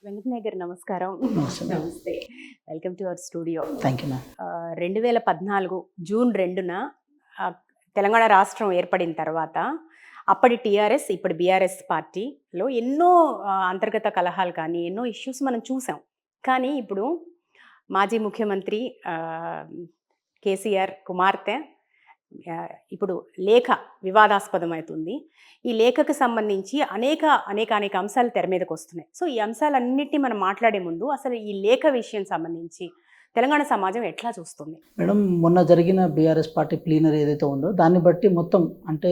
వెంకటయ్య గారు నమస్కారం. నమస్తే మేడం. నమస్తే. Welcome to our studio. Thank you ma'am. 2014 June 2న తెలంగాణ రాష్ట్రం ఏర్పడిన తర్వాత అప్పటి టీఆర్ఎస్ ఇప్పుడు బీఆర్ఎస్ పార్టీలో ఎన్నో అంతర్గత కలహాలు కానీ ఎన్నో ఇష్యూస్ మనం చూసాం. కానీ ఇప్పుడు మాజీ ముఖ్యమంత్రి కేసీఆర్ కుమార్తె ఇప్పుడు లేఖ వివాదాస్పదమవుతుంది. ఈ లేఖకు సంబంధించి అనేక అంశాలు తెర మీదకి వస్తున్నాయి. సో ఈ అంశాలన్నిటినీ మనం మాట్లాడే ముందు అసలు ఈ లేఖ విషయం సంబంధించి తెలంగాణ సమాజం ఎట్లా చూస్తుంది? మేడం, మొన్న జరిగిన బీఆర్ఎస్ పార్టీ ప్లీనరీ ఏదైతే ఉందో దాన్ని బట్టి మొత్తం అంటే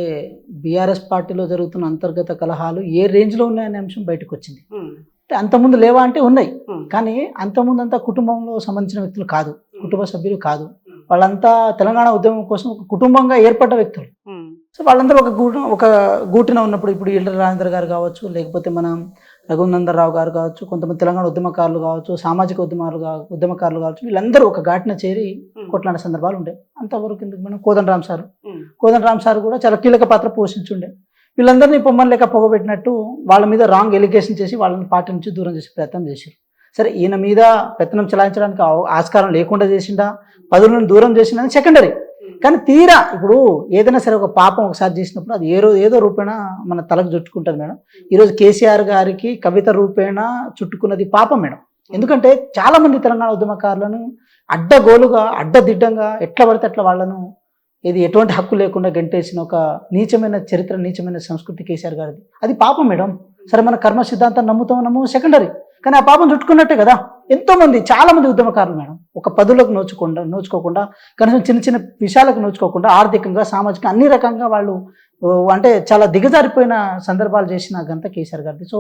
బీఆర్ఎస్ పార్టీలో జరుగుతున్న అంతర్గత కలహాలు ఏ రేంజ్లో ఉన్నాయనే అంశం బయటకు వచ్చింది. అంటే అంతకుముందు లేవా అంటే ఉన్నాయి, కానీ అంతకుముందు అంతా కుటుంబంలో సంబంధించిన వ్యక్తులు కాదు, కుటుంబ సభ్యులు కాదు. వాళ్ళంతా తెలంగాణ ఉద్యమం కోసం ఒక కుటుంబంగా ఏర్పడ్డ వ్యక్తులు. సో వాళ్ళందరూ ఒక గూటిన ఉన్నప్పుడు ఇప్పుడు ఈటల రాజేందర్ గారు కావచ్చు, లేకపోతే మన రఘునందన్ రావు గారు కావచ్చు, కొంతమంది తెలంగాణ ఉద్యమకారులు కావచ్చు, సామాజిక ఉద్యమకారులు కావచ్చు, వీళ్ళందరూ ఒక ఘాటిన చేరి కొట్లాడే సందర్భాలు ఉండే. అంతవరకు ఎందుకు మనం కోదండరామ్ సార్ కూడా చాలా కీలక పాత్ర పోషించుండే. వీళ్ళందరినీ పొమ్మని లేక పొగబెట్టినట్టు వాళ్ళ మీద రాంగ్ ఎలిగేషన్ చేసి వాళ్ళని పార్టీ నుంచి దూరం చేసే ప్రయత్నం చేశారు. సరే, ఈయన మీద పెత్తనం చెలాయించడానికి ఆస్కారం లేకుండా చేసిండా, పదవులను దూరం చేసిందని సెకండరీ. కానీ తీరా ఇప్పుడు ఏదైనా సరే ఒక పాపం ఒకసారి చేసినప్పుడు అది ఏదో రూపేణ మన తలకు చుట్టుకుంటుంది మేడం. ఈరోజు కేసీఆర్ గారికి కవిత రూపేణ చుట్టుకున్నది పాపం మేడం. ఎందుకంటే చాలామంది తెలంగాణ ఉద్యమకారులను అడ్డగోలుగా అడ్డదిడ్డంగా ఎట్లా పడితే అట్లా వాళ్ళను ఎటువంటి హక్కు లేకుండా గంటేసిన ఒక నీచమైన చరిత్ర, నీచమైన సంస్కృతి కేసీఆర్ గారిది. అది పాపం మేడం. సరే, మన కర్మ సిద్ధాంతాన్ని నమ్ముతామో సెకండరీ, కానీ ఆ పాపం చుట్టుకున్నట్టే కదా. ఎంతోమంది చాలామంది ఉద్యమకారులు మేడం ఒక పదులకు నోచుకోకుండా కనీసం చిన్న చిన్న విషయాలకు నోచుకోకుండా ఆర్థికంగా, సామాజికంగా అన్ని రకంగా వాళ్ళు అంటే చాలా దిగజారిపోయిన సందర్భాలు చేసిన ఘనత కేసీఆర్ గారిది. సో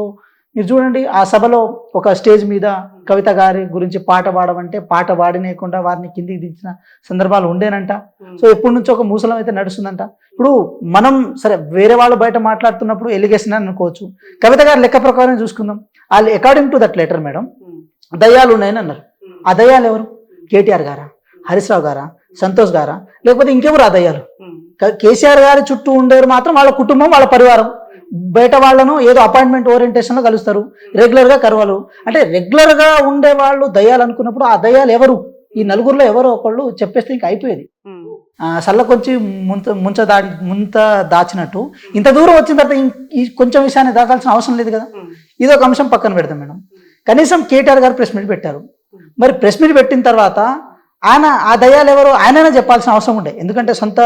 మీరు చూడండి, ఆ సభలో ఒక స్టేజ్ మీద కవిత గారి గురించి పాట పాడమంటే పాట పాడినేయకుండా వారిని కిందికి దించిన సందర్భాలు ఉండేనంట. సో ఎప్పటి నుంచో ఒక మూసలం అయితే నడుస్తుందంట. ఇప్పుడు మనం సరే వేరే వాళ్ళు బయట మాట్లాడుతున్నప్పుడు ఎలిగేషన్ అని అనుకోవచ్చు. కవిత గారి లెక్క ప్రకారం చూసుకుందాం. వాళ్ళు according to that letter madam దయ్యాలు ఉన్నాయని అన్నారు. ఆ దయ్యాలు ఎవరు? కేటీఆర్ గారా, హరీష్ రావు గారా, సంతోష్ గారా, లేకపోతే ఇంకెవరు ఆ దయ్యాలు? కేసీఆర్ గారి చుట్టూ ఉండేవారు మాత్రం వాళ్ళ కుటుంబం, వాళ్ళ పరివారం. బయట వాళ్ళను ఏదో అపాయింట్మెంట్ ఓరియంటేషన్లో కలుస్తారు, రెగ్యులర్గా కరవలు. అంటే రెగ్యులర్గా ఉండే వాళ్ళు దయ్యాలు అనుకున్నప్పుడు ఆ దయ్యాలు ఎవరు? ఈ నలుగురిలో ఎవరో ఒకళ్ళు చెప్పేస్తే ఇంకా అయిపోయేది. సల్లకొంచి ముంత దాచినట్టు ఇంత దూరం వచ్చిన తర్వాత ఈ కొంచెం విషయాన్ని దాచాల్సిన అవసరం లేదు కదా. ఇదొక అంశం పక్కన పెడతాం మేడం. కనీసం కేటీఆర్ గారు ప్రెస్ మీట్ పెట్టారు. మరి ప్రెస్ మీట్ పెట్టిన తర్వాత ఆయన ఆ దయ్యాలు ఎవరు ఆయనైనా చెప్పాల్సిన అవసరం ఉండే. ఎందుకంటే సొంత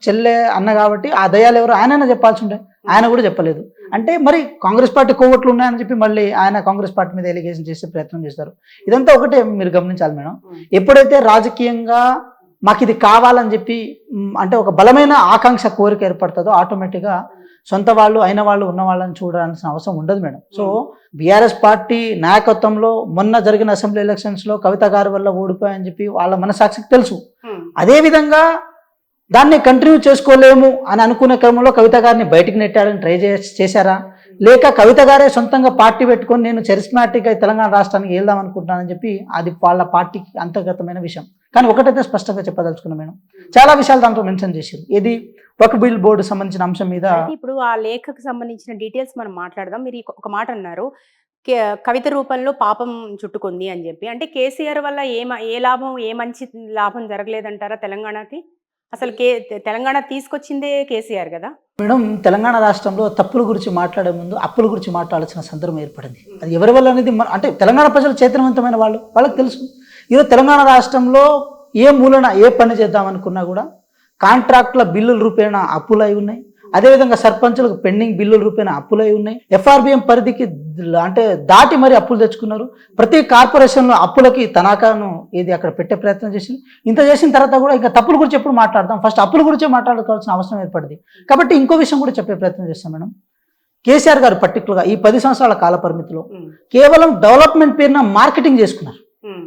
చెల్లె అన్న కాబట్టి ఆ దయ్యాలు ఎవరు ఆయనైనా చెప్పాల్సి ఉండే. ఆయన కూడా చెప్పలేదు. అంటే మరి కాంగ్రెస్ పార్టీ కోవట్లు ఉన్నాయని చెప్పి మళ్ళీ ఆయన కాంగ్రెస్ పార్టీ మీద ఎలిగేషన్ చేసే ప్రయత్నం చేస్తారు. ఇదంతా ఒకటే మీరు గమనించాలి మేడం. ఎప్పుడైతే రాజకీయంగా మాకు ఇది కావాలని చెప్పి అంటే ఒక బలమైన ఆకాంక్ష, కోరిక ఏర్పడుతుందో ఆటోమేటిక్గా సొంత వాళ్ళు అయిన వాళ్ళు ఉన్న వాళ్ళని చూడాల్సిన అవసరం ఉండదు మేడం. సో బీఆర్ఎస్ పార్టీ నాయకత్వంలో మొన్న జరిగిన అసెంబ్లీ ఎలక్షన్స్లో కవిత గారి వల్ల ఓడిపోయాయని చెప్పి వాళ్ళ మనసాక్షికి తెలుసు. అదేవిధంగా దాన్ని కంటిన్యూ చేసుకోలేము అని అనుకునే క్రమంలో కవిత గారిని బయటికి నెట్టాలని ట్రై చేశారా, లేక కవిత గారే సొంతంగా పార్టీ పెట్టుకొని నేను చరిస్మాటిక్గా తెలంగాణ రాష్ట్రానికి వెళ్దాం అనుకుంటున్నానని చెప్పి అది వాళ్ళ పార్టీకి అంతర్గతమైన విషయం. కానీ ఒకటైతే స్పష్టంగా చెప్పదలుచుకున్నాం మేడం, చాలా విషయాలు దాంట్లో మెన్షన్ చేశారు. ఇది వక్ఫ్ బిల్ బోర్డు సంబంధించిన అంశం మీద. ఇప్పుడు ఆ లేఖకు సంబంధించిన డీటెయిల్స్ మనం మాట్లాడదాం. మీరు ఒక మాట అన్నారు, కవిత రూపంలో పాపం చుట్టుకుంది అని చెప్పి. అంటే కేసీఆర్ వల్ల ఏ మంచి లాభం జరగలేదంటారా తెలంగాణకి? అసలు తెలంగాణ తీసుకొచ్చిందే కేసీఆర్ కదా మేడం. తెలంగాణ రాష్ట్రంలో తప్పుల గురించి మాట్లాడే ముందు అప్పుల గురించి మాట్లాడాల్సిన సందర్భం ఏర్పడింది. అది ఎవరి వల్ల అనేది అంటే తెలంగాణ ప్రజలు చైతన్యవంతమైన వాళ్ళకి తెలుసు. ఈరోజు తెలంగాణ రాష్ట్రంలో ఏ మూలన ఏ పని చేద్దామనుకున్నా కూడా కాంట్రాక్టుల బిల్లుల రూపేణ అప్పులై ఉన్నాయి. అదేవిధంగా సర్పంచులకు పెండింగ్ బిల్లుల రూపేణ అప్పులై ఉన్నాయి. ఎఫ్ఆర్బిఎం పరిధికి అంటే దాటి మరి అప్పులు తెచ్చుకున్నారు. ప్రతి కార్పొరేషన్లో అప్పులకి తనఖాను అక్కడ పెట్టే ప్రయత్నం చేసింది. ఇంత చేసిన తర్వాత కూడా ఇంకా తప్పుల గురించి ఎప్పుడు మాట్లాడదాం, ఫస్ట్ అప్పుల గురించే మాట్లాడుకోవాల్సిన అవసరం ఏర్పడింది. కాబట్టి ఇంకో విషయం కూడా చెప్పే ప్రయత్నం చేస్తాం మేడం. కేసీఆర్ గారు పర్టికులర్గా ఈ 10 సంవత్సరాల కాల పరిమితిలో కేవలం డెవలప్మెంట్ పేరున మార్కెటింగ్ చేసుకున్నారు.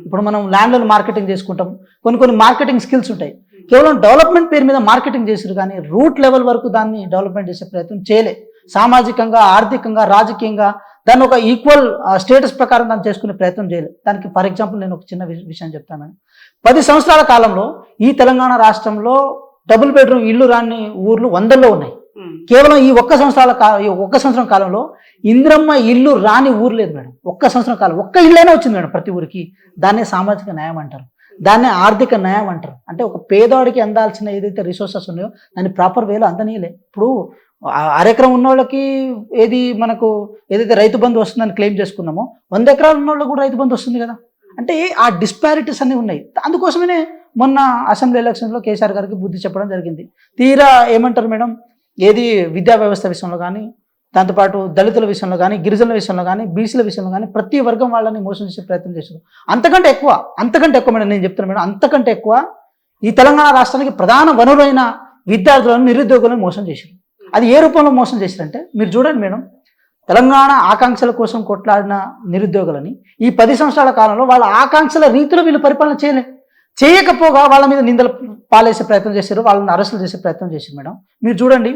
ఇప్పుడు మనం ల్యాండ్లను మార్కెటింగ్ చేసుకుంటాం, కొన్ని మార్కెటింగ్ స్కిల్స్ ఉంటాయి. కేవలం డెవలప్మెంట్ పేరు మీద మార్కెటింగ్ చేశారు, కానీ రూట్ లెవెల్ వరకు దాన్ని డెవలప్మెంట్ చేసే ప్రయత్నం చేయలే. సామాజికంగా, ఆర్థికంగా, రాజకీయంగా దాన్ని ఒక ఈక్వల్ స్టేటస్ ప్రకారం దాన్ని చేసుకునే ప్రయత్నం చేయలేదు. దానికి ఫర్ ఎగ్జాంపుల్ నేను ఒక చిన్న విషయం చెప్తాను. 10 సంవత్సరాల కాలంలో ఈ తెలంగాణ రాష్ట్రంలో డబుల్ బెడ్రూమ్ ఇల్లు రాని ఊర్లు 100లో ఉన్నాయి. కేవలం ఈ ఒక్క సంవత్సరం కాలంలో ఇంద్రమ్మ ఇల్లు రాని ఊరు లేదు మేడం. ఒక్క సంవత్సరం కాలం ఒక్క ఇల్లైనా వచ్చింది మేడం ప్రతి ఊరికి. దాన్నే సామాజిక న్యాయం అంటారు, దాన్నే ఆర్థిక న్యాయం అంటారు. అంటే ఒక పేదవాడికి అందాల్సిన ఏదైతే రిసోర్సెస్ ఉన్నాయో దాన్ని ప్రాపర్ వేలో అందనీయలే. ఇప్పుడు అరెకరం ఉన్న వాళ్ళకి మనకు ఏదైతే రైతు బంధు వస్తుందని క్లెయిమ్ చేసుకున్నామో 100 ఎకరాలు ఉన్న వాళ్ళకి కూడా రైతు బంధు వస్తుంది కదా. అంటే ఆ డిస్పారిటీస్ అన్నీ ఉన్నాయి. అందుకోసమే మొన్న అసెంబ్లీ ఎలక్షన్లో కేసీఆర్ గారికి బుద్ధి చెప్పడం జరిగింది. తీరా ఏమంటారు మేడం, విద్యా వ్యవస్థ విషయంలో కానీ, దాంతోపాటు దళితుల విషయంలో కానీ, గిరిజనుల విషయంలో కానీ, బీసీల విషయంలో కానీ ప్రతి వర్గం వాళ్ళని మోసం చేసే ప్రయత్నం చేశారు. అంతకంటే ఎక్కువ మేడం నేను చెప్తాను మేడం, అంతకంటే ఎక్కువ ఈ తెలంగాణ రాష్ట్రానికి ప్రధాన వనరులైన విద్యార్థులను, నిరుద్యోగులను మోసం చేశారు. అది ఏ రూపంలో మోసం చేశారంటే మీరు చూడండి మేడం, తెలంగాణ ఆకాంక్షల కోసం కొట్లాడిన నిరుద్యోగులని ఈ 10 సంవత్సరాల కాలంలో వాళ్ళ ఆకాంక్షల రీతిలో వీళ్ళు పరిపాలన చేయకపోగా వాళ్ళ మీద నిందలు పాలేసే ప్రయత్నం చేశారు, వాళ్ళని అరెస్టులు చేసే ప్రయత్నం చేశారు మేడం. మీరు చూడండి,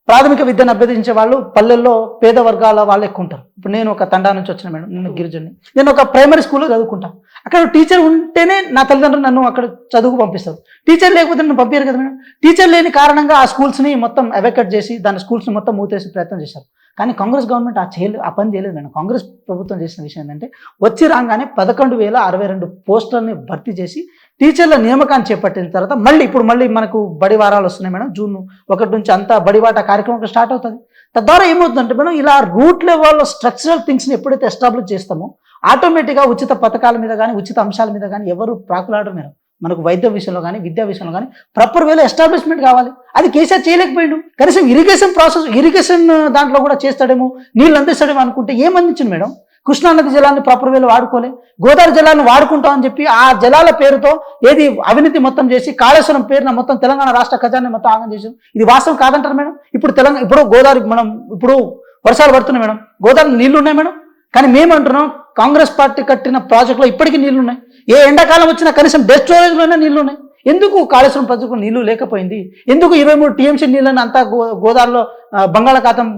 ప్రాథమిక విద్యను అభ్యర్థించే వాళ్ళు పల్లెల్లో పేద వర్గాల వాళ్ళు ఎక్కువ ఉంటారు. ఇప్పుడు నేను ఒక తండా నుంచి వచ్చిన మేడం, నేను గిరిజన్ని, నేను ఒక ప్రైమరీ స్కూల్లో చదువుకుంటాను. అక్కడ టీచర్ ఉంటేనే నా తల్లిదండ్రులు నన్ను అక్కడ చదువుకు పంపిస్తారు. టీచర్ లేకపోతే నన్ను పంపించారు కదా మేడం. టీచర్ లేని కారణంగా ఆ స్కూల్స్ని మొత్తం ఎవాక్యుయేట్ చేసి దాని స్కూల్స్ని మొత్తం మూతేసే ప్రయత్నం చేశారు. కానీ కాంగ్రెస్ గవర్నమెంట్ ఆ పని చేయలేదు మేడం. కాంగ్రెస్ ప్రభుత్వం చేసిన విషయం ఏంటంటే వచ్చి రాగానే 11,062 పోస్టులని భర్తీ చేసి టీచర్ల నియామకాన్ని చేపట్టిన తర్వాత మళ్ళీ మనకు బడి వారాలు వస్తున్నాయి మేడం. జూన్ 1 నుంచి అంతా బడిబాట కార్యక్రమం స్టార్ట్ అవుతుంది. తద్వారా ఏమవుతుందంటే మేడం, ఇలా రూట్ లెవెల్లో స్ట్రక్చరల్ థింగ్స్ని ఎప్పుడైతే ఎస్టాబ్లిష్ చేస్తామో ఆటోమేటిక్గా ఉచిత పథకాల మీద కానీ, ఉచిత అంశాల మీద కానీ ఎవరు ప్రాకులాడరు మేడం. మనకు వైద్య విషయంలో కానీ, విద్యా విషయంలో కానీ ప్రాపర్ వేలో ఎస్టాబ్లిష్మెంట్ కావాలి. అది కేసీఆర్ చేయలేకపోయాడు. కనీసం ఇరిగేషన్ దాంట్లో కూడా చేస్తాడేమో, నీళ్ళు అందిస్తాడేమో అనుకుంటే ఏం అందించింది మేడం? కృష్ణానది జలాన్ని ప్రాపర్ వేలో వాడుకోలే, గోదావరి జలాన్ని వాడుకుంటామని చెప్పి ఆ జలాల పేరుతో అవినీతి మొత్తం చేసి కాళేశ్వరం పేరున మొత్తం తెలంగాణ రాష్ట్ర ఖజానాన్ని మొత్తం ఆగం చేసాం. ఇది వాస్తవం కాదంటారు మేడం. ఇప్పుడు గోదావరి ఇప్పుడు వర్షాలు పడుతున్నాయి మేడం, గోదావరి నీళ్లు ఉన్నాయి మేడం. కానీ మేమంటున్నాం కాంగ్రెస్ పార్టీ కట్టిన ప్రాజెక్టులో ఇప్పటికీ నీళ్లు ఉన్నాయి. ఏ ఎండాకాలం వచ్చినా కనీసం డెస్ట్ స్టోరేజ్లోనే నీళ్లు ఉన్నాయి. ఎందుకు కాళేశ్వరం ప్రాజెక్టులో నీళ్లు లేకపోయింది? ఎందుకు 23 టీఎంసీ నీళ్ళని అంతా గోదావరిలో బంగాళాఖాతం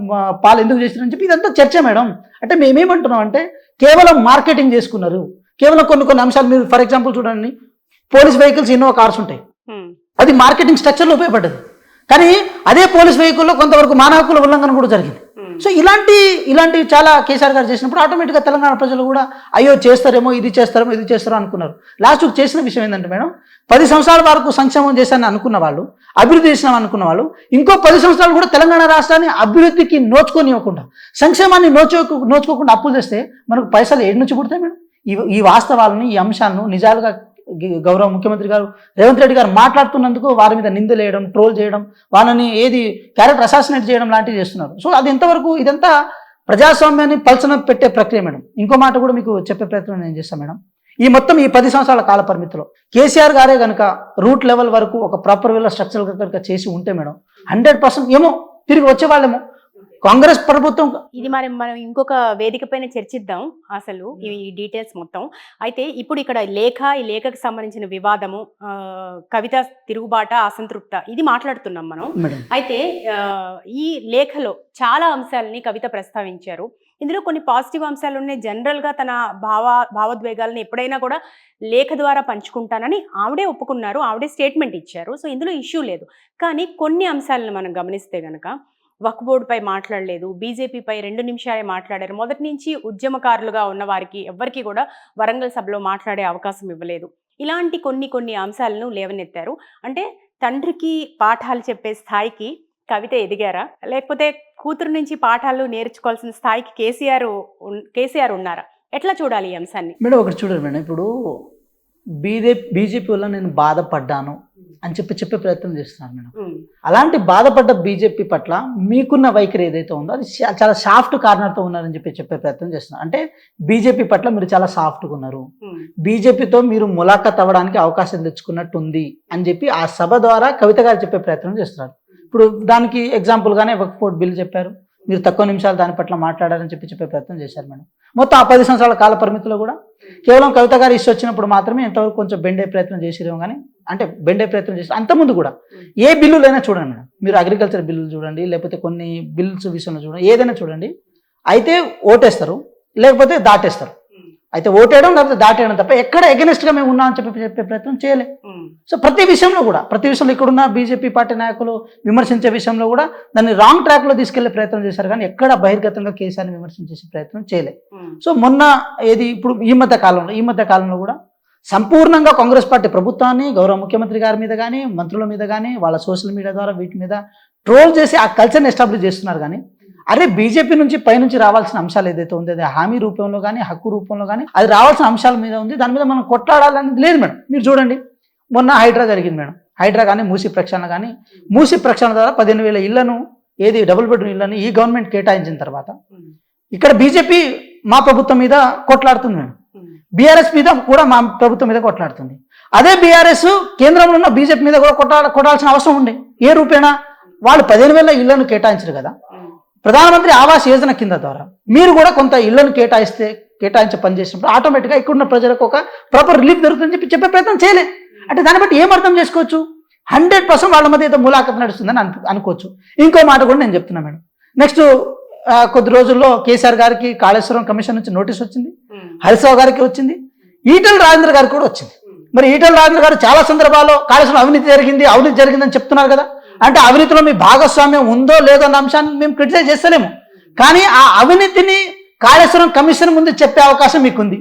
పాలు ఎందుకు చేసినారని చెప్పి ఇదంతా చర్చ మేడం. అంటే మేమేమంటున్నాం అంటే కేవలం మార్కెటింగ్ చేసుకున్నారు. కేవలం కొన్ని అంశాలు మీరు ఫర్ ఎగ్జాంపుల్ చూడండి, పోలీస్ వెహికల్స్ ఇన్నోవా కార్స్ ఉంటాయి, అది మార్కెటింగ్ స్ట్రక్చర్లో ఉపయోగపడ్డది. కానీ అదే పోలీస్ వెహికల్లో కొంతవరకు మానవ హక్కుల ఉల్లంఘన కూడా జరిగింది. సో ఇలాంటి చాలా కేసీఆర్ గారు చేసినప్పుడు ఆటోమేటిక్గా తెలంగాణ ప్రజలు కూడా అయ్యో చేస్తారేమో, ఇది చేస్తారో అనుకున్నారు. లాస్ట్కి చేసిన విషయం ఏంటంటే మేడం, 10 సంవత్సరాల వరకు సంక్షేమం చేశానని అనుకున్న వాళ్ళు, అభివృద్ధి చేసినాం అనుకున్న వాళ్ళు ఇంకో 10 సంవత్సరాలు కూడా తెలంగాణ రాష్ట్రాన్ని అభివృద్ధికి నోచుకోనివ్వకుండా, సంక్షేమాన్ని నోచుకోకుండా అప్పులు చేస్తే మనకు పైసలు ఏడు నుంచి పుడతాయి మేడం? ఈ వాస్తవాలను, ఈ అంశాలను నిజాలుగా గౌరవ ముఖ్యమంత్రి గారు రేవంత్ రెడ్డి గారు మాట్లాడుతున్నందుకు వారి మీద నిందలేయడం, ట్రోల్ చేయడం, వాళ్ళని క్యారెక్టర్ అసాసినేట్ చేయడం లాంటివి చేస్తున్నారు. సో అది ఎంతవరకు ఇదంతా ప్రజాస్వామ్యాన్ని పల్సన పెట్టే ప్రక్రియ మేడం. ఇంకో మాట కూడా మీకు చెప్పే ప్రయత్నం నేను చేస్తాను మేడం. ఈ 10 సంవత్సరాల కాల పరిమితిలో కేసీఆర్ గారే కనుక రూట్ లెవెల్ వరకు ఒక ప్రాపర్ వేలో స్ట్రక్చర్ కనుక చేసి ఉంటే మేడం 100% ఏమో తిరిగి వచ్చేవాళ్ళేమో. కాంగ్రెస్ ప్రభుత్వం ఇది మనం ఇంకొక వేదిక పైన చర్చిద్దాం అసలు ఈ డీటెయిల్స్ మొత్తం. అయితే ఇప్పుడు ఇక్కడ ఈ లేఖకు సంబంధించిన వివాదము, కవిత తిరుగుబాట, అసంతృప్త, ఇది మాట్లాడుతున్నాం మనం. అయితే ఈ లేఖలో చాలా అంశాలని కవిత ప్రస్తావించారు. ఇందులో కొన్ని పాజిటివ్ అంశాలు ఉన్నాయి. జనరల్గా తన భావోద్వేగాలను ఎప్పుడైనా కూడా లేఖ ద్వారా పంచుకుంటానని ఆవిడే ఒప్పుకున్నారు, ఆవిడే స్టేట్మెంట్ ఇచ్చారు. సో ఇందులో ఇష్యూ లేదు. కానీ కొన్ని అంశాలను మనం గమనిస్తే కనుక వక్ఫ్ బోర్డుపై మాట్లాడలేదు, బీజేపీపై 2 నిమిషాలే మాట్లాడారు. మొదటి నుంచి ఉద్యమకారులుగా ఉన్న వారికి ఎవ్వరికి కూడా వరంగల్ సభలో మాట్లాడే అవకాశం ఇవ్వలేదు. ఇలాంటి కొన్ని అంశాలను లేవనెత్తారు. అంటే తండ్రికి పాఠాలు చెప్పే స్థాయికి కవిత ఎదిగారా, లేకపోతే కూతురు నుంచి పాఠాలు నేర్చుకోవాల్సిన స్థాయికి కేసీఆర్ ఉన్నారా? ఎట్లా చూడాలి ఈ అంశాన్ని? మేడం ఒకటి చూడండి మేడం, ఇప్పుడు బీజేపీ వల్ల నేను బాధపడ్డాను అని చెప్పే ప్రయత్నం చేస్తున్నాను మేడం. అలాంటి బాధపడ్డ బీజేపీ పట్ల మీకున్న వైఖరి ఏదైతే ఉందో అది చాలా సాఫ్ట్ కార్నర్తో ఉన్నారని చెప్పే ప్రయత్నం చేస్తున్నారు. అంటే బీజేపీ పట్ల మీరు చాలా సాఫ్ట్గా ఉన్నారు, బీజేపీతో మీరు ములాఖత్ అవ్వడానికి అవకాశం తెచ్చుకున్నట్టు ఉంది అని చెప్పి ఆ సభ ద్వారా కవిత గారు చెప్పే ప్రయత్నం చేస్తున్నారు. ఇప్పుడు దానికి ఎగ్జాంపుల్గానే వక్ఫ్ బోర్డు బిల్ చెప్పారు, మీరు తక్కువ నిమిషాలు దాని పట్ల మాట్లాడారని చెప్పే ప్రయత్నం చేశారు మేడం. మొత్తం ఆ 10 సంవత్సరాల కాల పరిమితిలో కూడా కేవలం కవిత గారు ఇష్యూ వచ్చినప్పుడు మాత్రమే ఎంతవరకు కొంచెం బెండే ప్రయత్నం చేసిరేమో, కానీ అంటే బెండే ప్రయత్నం చేసి అంతకుముందు కూడా ఏ బిల్లులైనా చూడండి మేడం, మీరు అగ్రికల్చర్ బిల్లులు చూడండి, లేకపోతే కొన్ని బిల్స్ విషయంలో చూడండి, ఏదైనా చూడండి, అయితే ఓటేస్తారు లేకపోతే దాటేస్తారు. అయితే ఓటేయడం లేకపోతే దాటేయడం తప్ప ఎక్కడ ఎగనెస్ట్గా మేము ఉన్నామని చెప్పే ప్రయత్నం చేయలే. సో ప్రతి విషయంలో ఇక్కడున్న బీజేపీ పార్టీ నాయకులు విమర్శించే విషయంలో కూడా దాన్ని రాంగ్ ట్రాక్లో తీసుకెళ్లే ప్రయత్నం చేశారు, కానీ ఎక్కడ బహిర్గతంగా కేసీఆర్ని విమర్శించే ప్రయత్నం చేయలేదు. సో మొన్న ఇప్పుడు ఈ మధ్య కాలంలో కూడా సంపూర్ణంగా కాంగ్రెస్ పార్టీ ప్రభుత్వాన్ని, గౌరవ ముఖ్యమంత్రి గారి మీద కానీ, మంత్రుల మీద కానీ, వాళ్ళ సోషల్ మీడియా ద్వారా వీటి మీద ట్రోల్ చేసి ఆ కల్చర్ని ఎస్టాబ్లిష్ చేస్తున్నారు. కానీ అరే బీజేపీ నుంచి పైనుంచి రావాల్సిన అంశాలు ఏదైతే ఉందో అది హామీ రూపంలో కానీ, హక్కు రూపంలో కానీ అది రావాల్సిన అంశాల మీద ఉంది. దాని మీద మనం కొట్లాడాలనేది లేదు మేడం. మీరు చూడండి, మొన్న హైడ్రా జరిగింది మేడం. హైడ్రా కానీ, మూసీ ప్రక్షాళన కానీ, మూసీ ప్రక్షాళన ద్వారా 15,000 ఇళ్లను, డబుల్ బెడ్రూమ్ ఇళ్లను ఈ గవర్నమెంట్ కేటాయించిన తర్వాత ఇక్కడ బీజేపీ మా ప్రభుత్వం మీద కొట్లాడుతుంది మేడం. బీఆర్ఎస్ మీద కూడా మా ప్రభుత్వం మీద కొట్లాడుతుంది. అదే బీఆర్ఎస్ కేంద్రంలో ఉన్న బీజేపీ మీద కూడా కొట్టాల్సిన అవసరం ఉండే. ఏ రూపేణా వాళ్ళు 15,000 ఇళ్లను కేటాయించారు కదా, ప్రధానమంత్రి ఆవాస్ యోజన కింద ద్వారా మీరు కూడా కొంత ఇళ్లను కేటాయించే పని చేసినప్పుడు ఆటోమేటిక్గా ఇక్కడున్న ప్రజలకు ఒక ప్రాపర్ రిలీఫ్ దొరుకుతుందని చెప్పే ప్రయత్నం చేయలే. అంటే దాన్ని బట్టి ఏం అర్థం చేసుకోవచ్చు, 100% వాళ్ళ మధ్య ఏదో ములాఖత్ నడుస్తుందని అనుకోవచ్చు. ఇంకో మాట కూడా నేను చెప్తున్నా మేడం. నెక్స్ట్ కొద్ది రోజుల్లో కేసీఆర్ గారికి కాళేశ్వరం కమిషన్ నుంచి నోటీస్ వచ్చింది, హరీష్ రావు గారికి వచ్చింది, ఈటెల రాజేంద్ర గారికి కూడా వచ్చింది. మరి ఈటెల రాజేంద్ర గారు చాలా సందర్భాల్లో కాళేశ్వరం అవినీతి జరిగిందని చెప్తున్నారు కదా. అంటే అవినీతిలో మీ భాగస్వామ్యం ఉందో లేదో అన్న అంశాన్ని మేము క్రిటిసైజ్ చేస్తలేము, కానీ ఆ అవినీతిని కాళేశ్వరం కమిషన్ ముందు చెప్పే అవకాశం మీకుంది.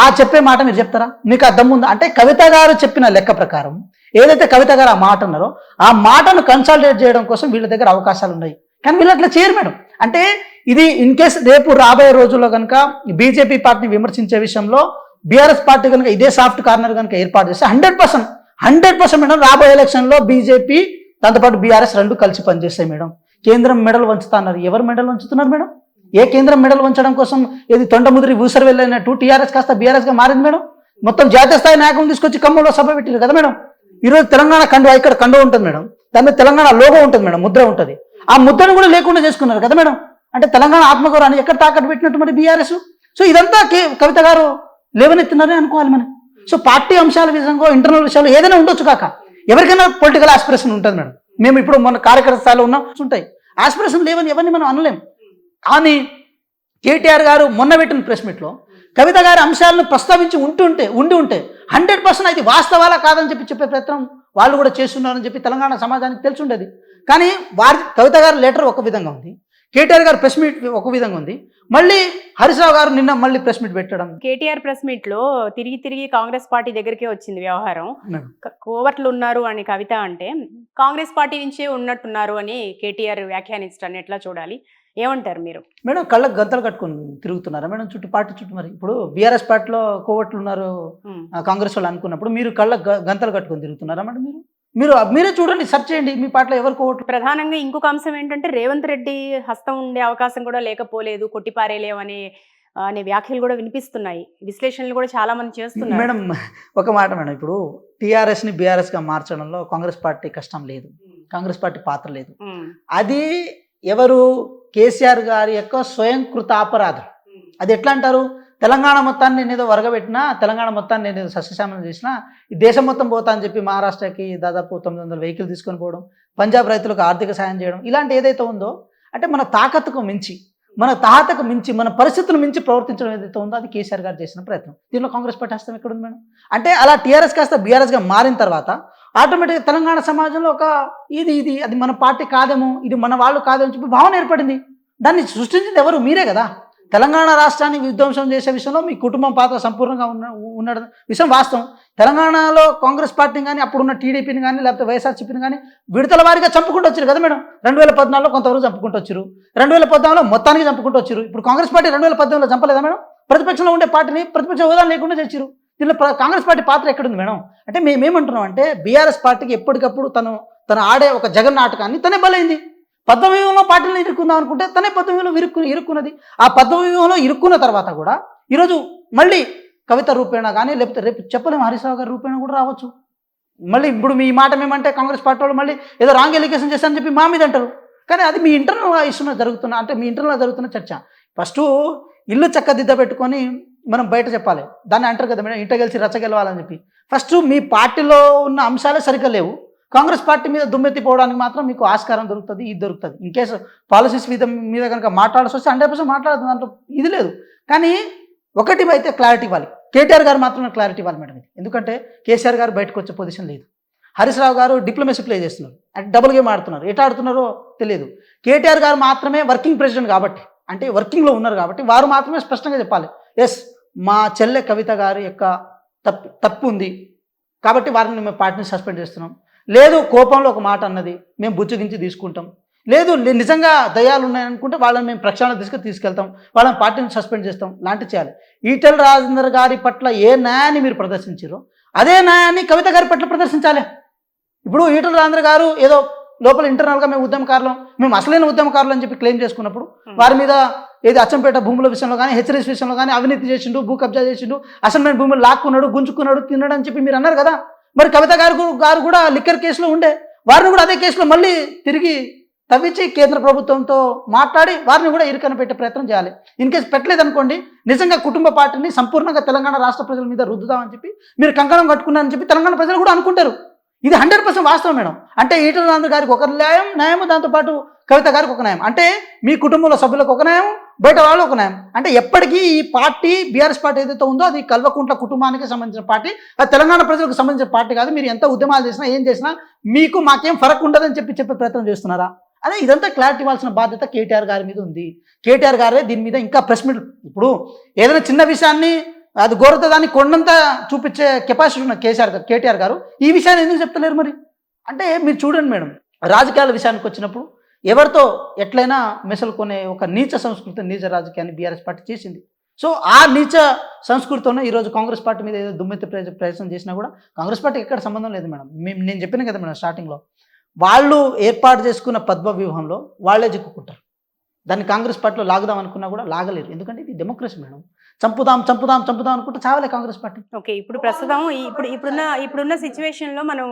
ఆ చెప్పే మాట మీరు చెప్తారా? మీకు ఆ దమ్ముందా? అంటే కవిత గారు చెప్పిన లెక్క ప్రకారం ఏదైతే కవిత గారు ఆ మాట అన్నారో ఆ మాటను కన్సాలిడేట్ చేయడం కోసం వీళ్ళ దగ్గర అవకాశాలు ఉన్నాయి, కానీ వీళ్ళు అట్లా చేయరు మేడం. అంటే ఇది ఇన్ కేస్ రేపు రాబోయే రోజుల్లో కనుక బీజేపీ పార్టీని విమర్శించే విషయంలో బీఆర్ఎస్ పార్టీ కనుక ఇదే సాఫ్ట్ కార్నర్ కనుక ఏర్పాటు చేస్తే 100% మేడం రాబోయే ఎలక్షన్లో బీజేపీ దాంతోపాటు బీఆర్ఎస్ రెండు కలిసి పనిచేస్తాయి మేడం. కేంద్రం మెడల్ వంచుతా అన్నారు, ఎవరు మెడల్ వంచుతున్నారు మేడం? ఏ కేంద్రం మెడల్ వంచడం కోసం ఏది తొండముదిరి ఊసరు వెళ్ళినట్టు టీఆర్ఎస్ కాస్త బీఆర్ఎస్గా మారింది మేడం. మొత్తం జాతీయ స్థాయి నాయకులను తీసుకొచ్చి ఖమ్మంలో సభ పెట్టారు కదా మేడం. ఈరోజు తెలంగాణ ఇక్కడ కండో ఉంటుంది మేడం, దాని మీద తెలంగాణ లోగో ఉంటుంది మేడం, ముద్ర ఉంటుంది. ఆ ముద్రను కూడా లేకుండా చేసుకున్నారు కదా మేడం. అంటే తెలంగాణ ఆత్మగౌరవాన్ని ఎక్కడ తాకట్టు పెట్టినట్టు మరి బీఆర్ఎస్. సో ఇదంతా కవిత గారు లేవనెత్తున్నారని అనుకోవాలి మనం. సో పార్టీ అంశాల విషయంగా ఇంటర్నల్ విషయాలు ఏదైనా ఉండొచ్చు కాక ఎవరికైనా పొలిటికల్ ఆస్పిరేషన్ ఉంటుంది మేడం. మేము ఇప్పుడు మన కార్యకర్త స్థాయిలో ఉన్నాం, ఉంటాయి ఆస్పిరేషన్ లేవని ఎవరిని మనం అనలేం. కానీ కేటీఆర్ గారు మొన్న పెట్టిన ప్రెస్ మీట్లో కవిత గారి అంశాలను ప్రస్తావించి ఉండి ఉంటే 100% అది వాస్తవాలా కాదని చెప్పే ప్రయత్నం వాళ్ళు కూడా చేస్తున్నారని చెప్పి తెలంగాణ సమాజానికి తెలిసి ఉండేది. కానీ కవిత గారి లెటర్ ఒక విధంగా ఉంది, కేటీఆర్ గారు ప్రెస్ మీట్ ఒక విధంగా ఉంది, మళ్ళీ హరీష్ రావు గారు నిన్న మళ్ళీ ప్రెస్ మీట్ పెట్టడం. కేటీఆర్ ప్రెస్ మీట్ లో తిరిగి కాంగ్రెస్ పార్టీ దగ్గరికే వచ్చింది వ్యవహారం. కోవర్ట్లు ఉన్నారు అని కవిత అంటే కాంగ్రెస్ పార్టీ నుంచే ఉన్నట్టున్నారు అని కేటీఆర్ వ్యాఖ్యానించడాన్ని ఎట్లా చూడాలి, ఏమంటారు మీరు? మేడం కళ్ళకు గంతలు కట్టుకొని తిరుగుతున్నారా మేడం పార్టీ చుట్టూ? మరి ఇప్పుడు బీఆర్ఎస్ పార్టీలో కోవట్లు ఉన్నారు కాంగ్రెస్ వాళ్ళు అనుకున్నప్పుడు మీరు కళ్ళకు గంతలు కట్టుకొని తిరుగుతున్నారా మేడం? మీరే చూడండి, సెర్చ్ చేయండి మీ పార్టీలో ఎవరు కోవట్లు. ప్రధానంగా ఇంకొక అంశం ఏంటంటే రేవంత్ రెడ్డి హస్తం ఉండే అవకాశం కూడా లేకపోలేదు, కొట్టిపారేలేవనే వ్యాఖ్యలు కూడా వినిపిస్తున్నాయి, విశ్లేషణలు కూడా చాలా మంది చేస్తున్నారు. మేడం ఒక మాట మేడం, ఇప్పుడు టీఆర్ఎస్ని బీఆర్ఎస్గా మార్చడంలో కాంగ్రెస్ పార్టీ కష్టం లేదు, కాంగ్రెస్ పార్టీ పాత్ర లేదు. అది ఎవరు కేసీఆర్ గారి యొక్క స్వయంకృత అపరాధం. అది ఎట్లా అంటారు, తెలంగాణ మొత్తాన్ని నేను ఏదో వరగబెట్టినా, తెలంగాణ మొత్తాన్ని నేను ఏదో సస్యశామనం చేసినా, ఈ దేశం మొత్తం పోతా అని చెప్పి మహారాష్ట్రకి దాదాపు 900 వెహికల్ తీసుకొని పోవడం, పంజాబ్ రైతులకు ఆర్థిక సాయం చేయడం, ఇలాంటి ఏదైతే ఉందో అంటే మన తాకత్తుకు మించి, మన పరిస్థితులు మించి ప్రవర్తించడం ఏదైతే ఉందో అది కేసీఆర్ గారు చేసిన ప్రయత్నం. దీనిలో కాంగ్రెస్ పార్టీ హస్తం ఎక్కడ ఉంది మేడం? అంటే అలా టీఆర్ఎస్ కాస్త బీఆర్ఎస్గా మారిన తర్వాత ఆటోమేటిక్గా తెలంగాణ సమాజంలో ఒక ఇది అది మన పార్టీ కాదేమో, ఇది మన వాళ్ళు కాదేమో అని చెప్పి భావన ఏర్పడింది. దాన్ని సృష్టించింది ఎవరు? మీరే కదా. తెలంగాణ రాష్ట్రాన్ని విధ్వంసం చేసే విషయంలో మీ కుటుంబం పాత్ర సంపూర్ణంగా ఉన్న విషయం వాస్తవం. తెలంగాణలో కాంగ్రెస్ పార్టీని కానీ, అప్పుడున్న టీడీపీని కానీ, లేకపోతే వైఎస్ఆర్సీపీని కానీ విడతల వారిగా చంపుకుంటూ వచ్చారు కదా మేడం. 2014లో కొంతవరకు చంపుకుంటూ వచ్చారు, 2014లో మొత్తానికి చంపుకుంటూ వచ్చారు. ఇప్పుడు కాంగ్రెస్ పార్టీ 2018లో చంపలేదా మేడం? ప్రతిపక్షంలో ఉండే పార్టీని ప్రతిపక్ష హోదా లేకుండా చేశారు. దీనిలో కాంగ్రెస్ పార్టీ పాత్ర ఎక్కడుంది మేడం? అంటే మేమేమంటున్నాం అంటే బీఆర్ఎస్ పార్టీకి ఎప్పటికప్పుడు తను ఆడే ఒక జగన్నాటకాన్ని తనే బలైంది. పద్మవ్యూహంలో పార్టీలను ఇరుక్కుందాం అనుకుంటే తనే పద్మవ్యూహంలో ఇరుక్కున్నది. ఆ పద్మవ్యూహంలో ఇరుక్కున్న తర్వాత కూడా ఈరోజు మళ్ళీ కవిత రూపేణ కానీ, లేకపోతే రేపు చెప్పలేము హరీష్ రావు గారి రూపేణ కూడా రావచ్చు. మళ్ళీ ఇప్పుడు మీ మాట మేమంటే కాంగ్రెస్ పార్టీ వాళ్ళు మళ్ళీ ఏదో రాంగ్ ఎలిగేషన్ చేస్తారని చెప్పి మా మీద అంటారు. కానీ అది మీ ఇంటర్నల్ ఇష్యూలో జరుగుతున్న చర్చ. ఫస్ట్ ఇల్లు చక్కదిద్ద పెట్టుకొని మనం బయట చెప్పాలి. దాన్ని అంటారు కదా మేడం, ఇంట గెలిచి రచ్చగెలవాలని చెప్పి. ఫస్ట్ మీ పార్టీలో ఉన్న అంశాలే సరిగ్గా లేవు, కాంగ్రెస్ పార్టీ మీద దుమ్మెత్తిపోవడానికి మాత్రం మీకు ఆస్కారం దొరుకుతుంది, ఇది దొరుకుతుంది. ఇన్ కేసు పాలసీస్ మీద కనుక మాట్లాడాల్సి వస్తే 100% మాట్లాడదు, దాంట్లో ఇది లేదు. కానీ ఒకటి అయితే క్లారిటీ ఇవ్వాలి. కేటీఆర్ గారు మాత్రమే క్లారిటీ ఇవ్వాలి మేడం ఇది. ఎందుకంటే కేసీఆర్ గారు బయటకు వచ్చే పొజిషన్ లేదు. హరీష్ రావు గారు డిప్లొమసీ ప్లే చేస్తున్నారు, అంటే డబుల్ గేమ్ ఆడుతున్నారు. ఎట్లా ఆడుతున్నారో తెలియదు. కేటీఆర్ గారు మాత్రమే వర్కింగ్ ప్రెసిడెంట్ కాబట్టి, అంటే వర్కింగ్లో ఉన్నారు కాబట్టి వారు మాత్రమే స్పష్టంగా చెప్పాలి, ఎస్ మా చెల్లె కవిత గారి యొక్క తప్పు ఉంది కాబట్టి వారిని మేము పార్టీని సస్పెండ్ చేస్తున్నాం. లేదు కోపంలో ఒక మాట అన్నది మేము బుజ్జగించి తీసుకుంటాం. లేదు నిజంగా దయాలు ఉన్నాయనుకుంటే వాళ్ళని మేము ప్రక్షాళన తీసుకెళ్తాం, వాళ్ళని పార్టీని సస్పెండ్ చేస్తాం లాంటివి చేయాలి. ఈటెల రాజేందర్ గారి పట్ల ఏ న్యాయాన్ని మీరు ప్రదర్శించారో అదే న్యాయాన్ని కవిత గారి పట్ల ప్రదర్శించాలి. ఇప్పుడు ఈటెల రాజేందర్ గారు ఏదో లోపల ఇంటర్నల్గా మేము ఉద్యమకారులం, మేము అసలైన ఉద్యమకారులు అని చెప్పి క్లెయిమ్ చేసుకున్నప్పుడు వారి మీద ఏది అచ్చంపేట భూముల విషయంలో కానీ హెచ్చరిస్ విషయంలో కానీ అవినీతి చేసిండు, భూ కబ్జా చేసిండు, అసైన్మెంట్ భూములు లాక్కున్నాడు, గుంజుకున్నాడు, తిన్నాడు అని చెప్పి మీరు అన్నారు కదా. మరి కవిత గారు కూడా లిక్కర్ కేసులో ఉండే, వారిని కూడా అదే కేసులో మళ్ళీ తిరిగి తవ్వించి కేంద్ర ప్రభుత్వంతో మాట్లాడి వారిని కూడా ఇరుకన పెట్టే ప్రయత్నం చేయాలి. ఇన్ కేసు పెట్టలేదనుకోండి, నిజంగా కుటుంబ పార్టీని సంపూర్ణంగా తెలంగాణ రాష్ట్ర ప్రజల మీద రుద్దుదామని చెప్పి మీరు కంకణం కట్టుకున్నారని చెప్పి తెలంగాణ ప్రజలు కూడా అనుకుంటారు. ఇది 100% వాస్తవం మేడం. అంటే ఈటెల రాజేందర్ గారికి ఒక న్యాయం, దాంతోపాటు కవిత గారికి ఒక న్యాయం. అంటే మీ కుటుంబంలో సభ్యులకు ఒక న్యాయం, బయట వాళ్ళు ఒక న్యాయం. అంటే ఎప్పటికీ ఈ పార్టీ బీఆర్ఎస్ పార్టీ ఏదైతే ఉందో అది కల్వకుంట్ల కుటుంబానికి సంబంధించిన పార్టీ, అది తెలంగాణ ప్రజలకు సంబంధించిన పార్టీ కాదు. మీరు ఎంత ఉద్యమాలు చేసినా ఏం చేసినా మాకేం ఫరక్ ఉండదని చెప్పే ప్రయత్నం చేస్తున్నారా? అదే ఇదంతా క్లారిటీ ఇవ్వాల్సిన బాధ్యత కేటీఆర్ గారి మీద ఉంది. కేటీఆర్ గారే దీని మీద ఇంకా ప్రెస్ మీట్, ఇప్పుడు ఏదైనా చిన్న విషయాన్ని అది ఘోరత దాన్ని కొండంతా చూపించే కెపాసిటీ ఉన్న కేటీఆర్ గారు ఈ విషయాన్ని ఎందుకు చెప్తలేరు మరి? అంటే మీరు చూడండి మేడం, రాజకీయాల విషయానికి వచ్చినప్పుడు ఎవరితో ఎట్లయినా మెసలుకొనే ఒక నీచ సంస్కృతి, నీచ రాజకీయాన్ని బీఆర్ఎస్ పార్టీ చేసింది. సో ఆ నీచ సంస్కృతితోనే ఈరోజు కాంగ్రెస్ పార్టీ మీద ఏదో దుమ్మెత్తి ప్రయత్నం చేసినా కూడా కాంగ్రెస్ పార్టీకి ఎక్కడ సంబంధం లేదు మేడం. నేను చెప్పిన కదా మేడం స్టార్టింగ్లో, వాళ్ళు ఏర్పాటు చేసుకున్న పద్మ వ్యూహంలో వాళ్ళే చిక్కుకుంటారు. దాన్ని కాంగ్రెస్ పార్టీలో లాగుదాం అనుకున్నా కూడా లాగలేరు. ఎందుకంటే ఇది డెమోక్రసీ మేడం. చంపుదాం అనుకుంటే చావలే కాంగ్రెస్ పార్టీ. ఓకే, ఇప్పుడు ప్రస్తుతం ఇప్పుడున్న సిచ్యువేషన్లో మనం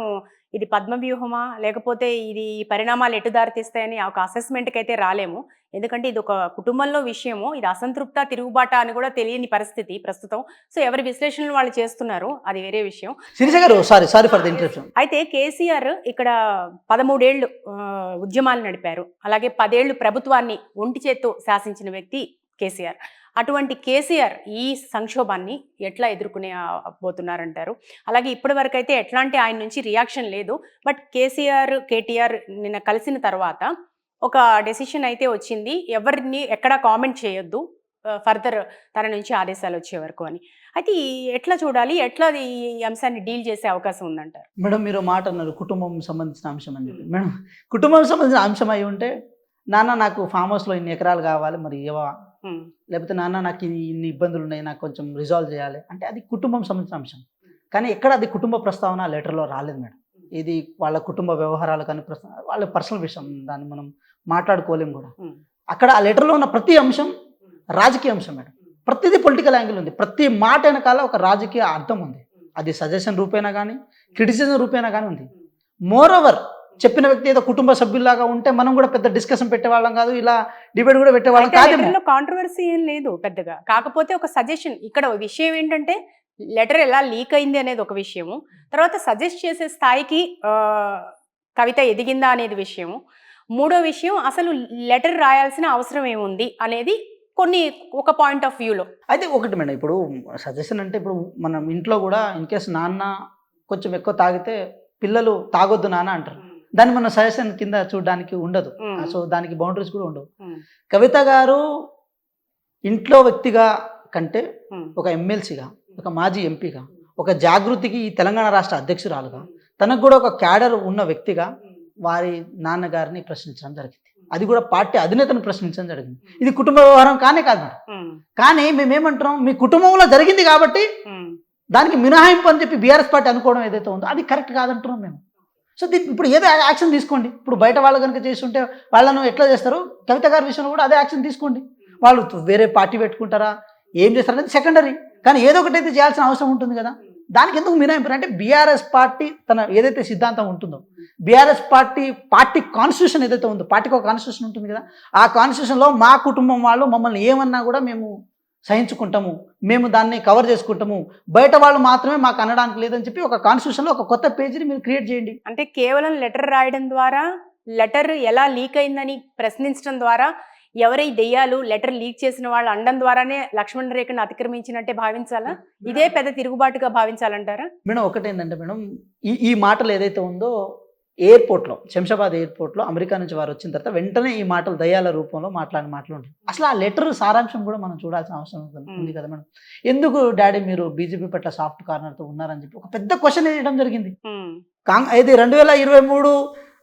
ఇది పద్మ వ్యూహమా లేకపోతే ఇది పరిణామాలు ఎటు దారితీస్తాయని ఒక అసెస్మెంట్కి అయితే రాలేము. ఎందుకంటే ఇది ఒక కుటుంబంలో విషయము, ఇది అసంతృప్త తిరుగుబాట అని కూడా తెలియని పరిస్థితి ప్రస్తుతం. సో ఎవరి విశ్లేషణలు వాళ్ళు చేస్తున్నారు, అది వేరే విషయం. శిరీష గారు సారీ ఫర్ ది ఇంటరప్షన్. అయితే కేసీఆర్ ఇక్కడ 13 ఏళ్ళు ఉద్యమాలు నడిపారు, అలాగే 10 ఏళ్ళు ప్రభుత్వాన్ని ఒంటి చేత్తో శాసించిన వ్యక్తి కేసీఆర్. అటువంటి కేసీఆర్ ఈ సంక్షోభాన్ని ఎట్లా ఎదుర్కొనే పోతున్నారంటారు? అలాగే ఇప్పటి వరకు అయితే ఎట్లాంటి ఆయన నుంచి రియాక్షన్ లేదు. బట్ కేటీఆర్ నిన్న కలిసిన తర్వాత ఒక డెసిషన్ అయితే వచ్చింది, ఎవరిని ఎక్కడ కామెంట్ చేయొద్దు ఫర్దర్ తన నుంచి ఆదేశాలు వచ్చే వరకు అని. అయితే ఎట్లా చూడాలి, ఎట్లా ఈ అంశాన్ని డీల్ చేసే అవకాశం ఉందంటారు? మేడం మీరు మాట అన్నారు కుటుంబం సంబంధించిన అంశం అని చెప్పి. మేడం కుటుంబం సంబంధించిన అంశం అయి ఉంటే, నాన్న నాకు ఫామ్ హౌస్లో ఇన్ని ఎకరాలు కావాలి మరి ఇవ్వవా, లేకపోతే నాన్న నాకు ఇన్ని ఇబ్బందులు ఉన్నాయి నాకు కొంచెం రిజాల్వ్ చేయాలి అంటే అది కుటుంబం సంబంధించిన అంశం. కానీ ఎక్కడ అది కుటుంబ ప్రస్తావన లెటర్లో రాలేదు మేడం. ఇది వాళ్ళ కుటుంబ వ్యవహారాలు కానీ వాళ్ళ పర్సనల్ విషయం, దాన్ని మనం మాట్లాడుకోలేము కూడా. అక్కడ ఆ లెటర్లో ఉన్న ప్రతి అంశం రాజకీయ అంశం మేడం. ప్రతిదీ పొలిటికల్ యాంగిల్ ఉంది, ప్రతి మాట వెనకాల ఒక రాజకీయ అర్థం ఉంది. అది సజెషన్ రూపేనా కానీ క్రిటిసిజం రూపేనా కానీ ఉంది. మోర్ ఓవర్ చెప్పిన వ్యక్తి ఏదో కుటుంబ సభ్యుల్లాగా ఉంటే మనం కూడా పెద్ద డిస్కషన్ పెట్టేవాళ్ళం కాదు, ఇలా డిబేట్ కూడా పెట్టేవాళ్ళం కాదు. కాంట్రవర్సీ ఏం లేదు పెద్దగా. కాకపోతే ఒక సజెషన్, ఇక్కడ విషయం ఏంటంటే లెటర్ ఎలా లీక్ అయింది అనేది ఒక విషయము, తర్వాత సజెస్ట్ చేసే స్థాయికి కవిత ఎదిగిందా అనేది విషయము, మూడో విషయం అసలు లెటర్ రాయాల్సిన అవసరం ఏముంది అనేది ఒక పాయింట్ ఆఫ్ వ్యూలో. అయితే ఒకటి మేడం, ఇప్పుడు సజెషన్ అంటే ఇప్పుడు మనం ఇంట్లో కూడా ఇన్ కేసు నాన్న కొంచెం ఎక్కువ తాగితే పిల్లలు తాగొద్దు నాన్న అంటారు, దాన్ని మనం సజెషన్ కింద చూడడానికి ఉండదు. సో దానికి బౌండరీస్ కూడా ఉండవు. కవిత గారు ఇంట్లో వ్యక్తిగా కంటే ఒక ఎమ్మెల్సీగా, ఒక మాజీ ఎంపీగా, ఒక జాగృతికి ఈ తెలంగాణ రాష్ట్ర అధ్యక్షురాలుగా, తనకు కూడా ఒక క్యాడర్ ఉన్న వ్యక్తిగా వారి నాన్నగారిని ప్రశ్నించడం జరిగింది. అది కూడా పార్టీ అధినేతను ప్రశ్నించడం జరిగింది. ఇది కుటుంబ వ్యవహారం కానే కాదు మేడం. కానీ మేమేమంటున్నాం, మీ కుటుంబంలో జరిగింది కాబట్టి దానికి మినహాయింపు అని చెప్పి బీఆర్ఎస్ పార్టీ అనుకోవడం ఏదైతే ఉందో అది కరెక్ట్ కాదంటున్నాం మేము. సో ఇప్పుడు ఏదో యాక్షన్ తీసుకోండి. ఇప్పుడు బయట వాళ్ళు కనుక చేస్తుంటే వాళ్ళను ఎట్లా చేస్తారు, కవిత గారి విషయంలో కూడా అదే యాక్షన్ తీసుకోండి. వాళ్ళు వేరే పార్టీ పెట్టుకుంటారా ఏం చేస్తారు అనేది సెకండరీ, కానీ ఏదో ఒకటి అయితే చేయాల్సిన అవసరం ఉంటుంది కదా. దానికి ఎందుకు మినహాయింపు అంటే బీఆర్ఎస్ పార్టీ తన ఏదైతే సిద్ధాంతం ఉంటుందో, బీఆర్ఎస్ పార్టీ కాన్స్టిట్యూషన్ ఏదైతే ఉందో, పార్టీకి ఒక కాన్స్టిట్యూషన్ ఉంటుంది కదా, ఆ కాన్స్టిట్యూషన్లో మా కుటుంబం వాళ్ళు మమ్మల్ని ఏమన్నా కూడా మేము సహించుకుంటాము, మేము దాన్ని కవర్ చేసుకుంటాము, బయట వాళ్ళు మాత్రమే మాకు అనడానికి లేదని చెప్పి ఒక కాన్స్టిట్యూషన్లో ఒక కొత్త పేజీని మీరు క్రియేట్ చేయండి. అంటే కేవలం లెటర్ రాయడం ద్వారా, లెటర్ ఎలా లీక్ అయిందని ప్రశ్నించడం ద్వారా ఎవరై దెయ్యాలు లెటర్ లీక్ చేసిన వాళ్ళు అండం ద్వారానే లక్ష్మణ రేఖను అతిక్రమించినట్టే భావించాలా? ఇదే పెద్ద తిరుగుబాటుగా భావించాలంటారా? మేడం ఒకటేంటంటే మేడం, ఈ మాటలు ఏదైతే ఉందో ఎయిర్పోర్ట్లో, శంషాబాద్ ఎయిర్పోర్ట్లో అమెరికా నుంచి వారు వచ్చిన తర్వాత వెంటనే ఈ మాటలు దయ్యాల రూపంలో మాట్లాడిన మాటలు ఉంటాయి. అసలు ఆ లెటర్ సారాంశం కూడా మనం చూడాల్సిన అవసరం ఉంది కదా మేడం. ఎందుకు డాడీ మీరు బీజేపీ పట్ల సాఫ్ట్ కార్నర్తో ఉన్నారని చెప్పి ఒక పెద్ద క్వశ్చన్ వేయడం జరిగింది. ఇది 2023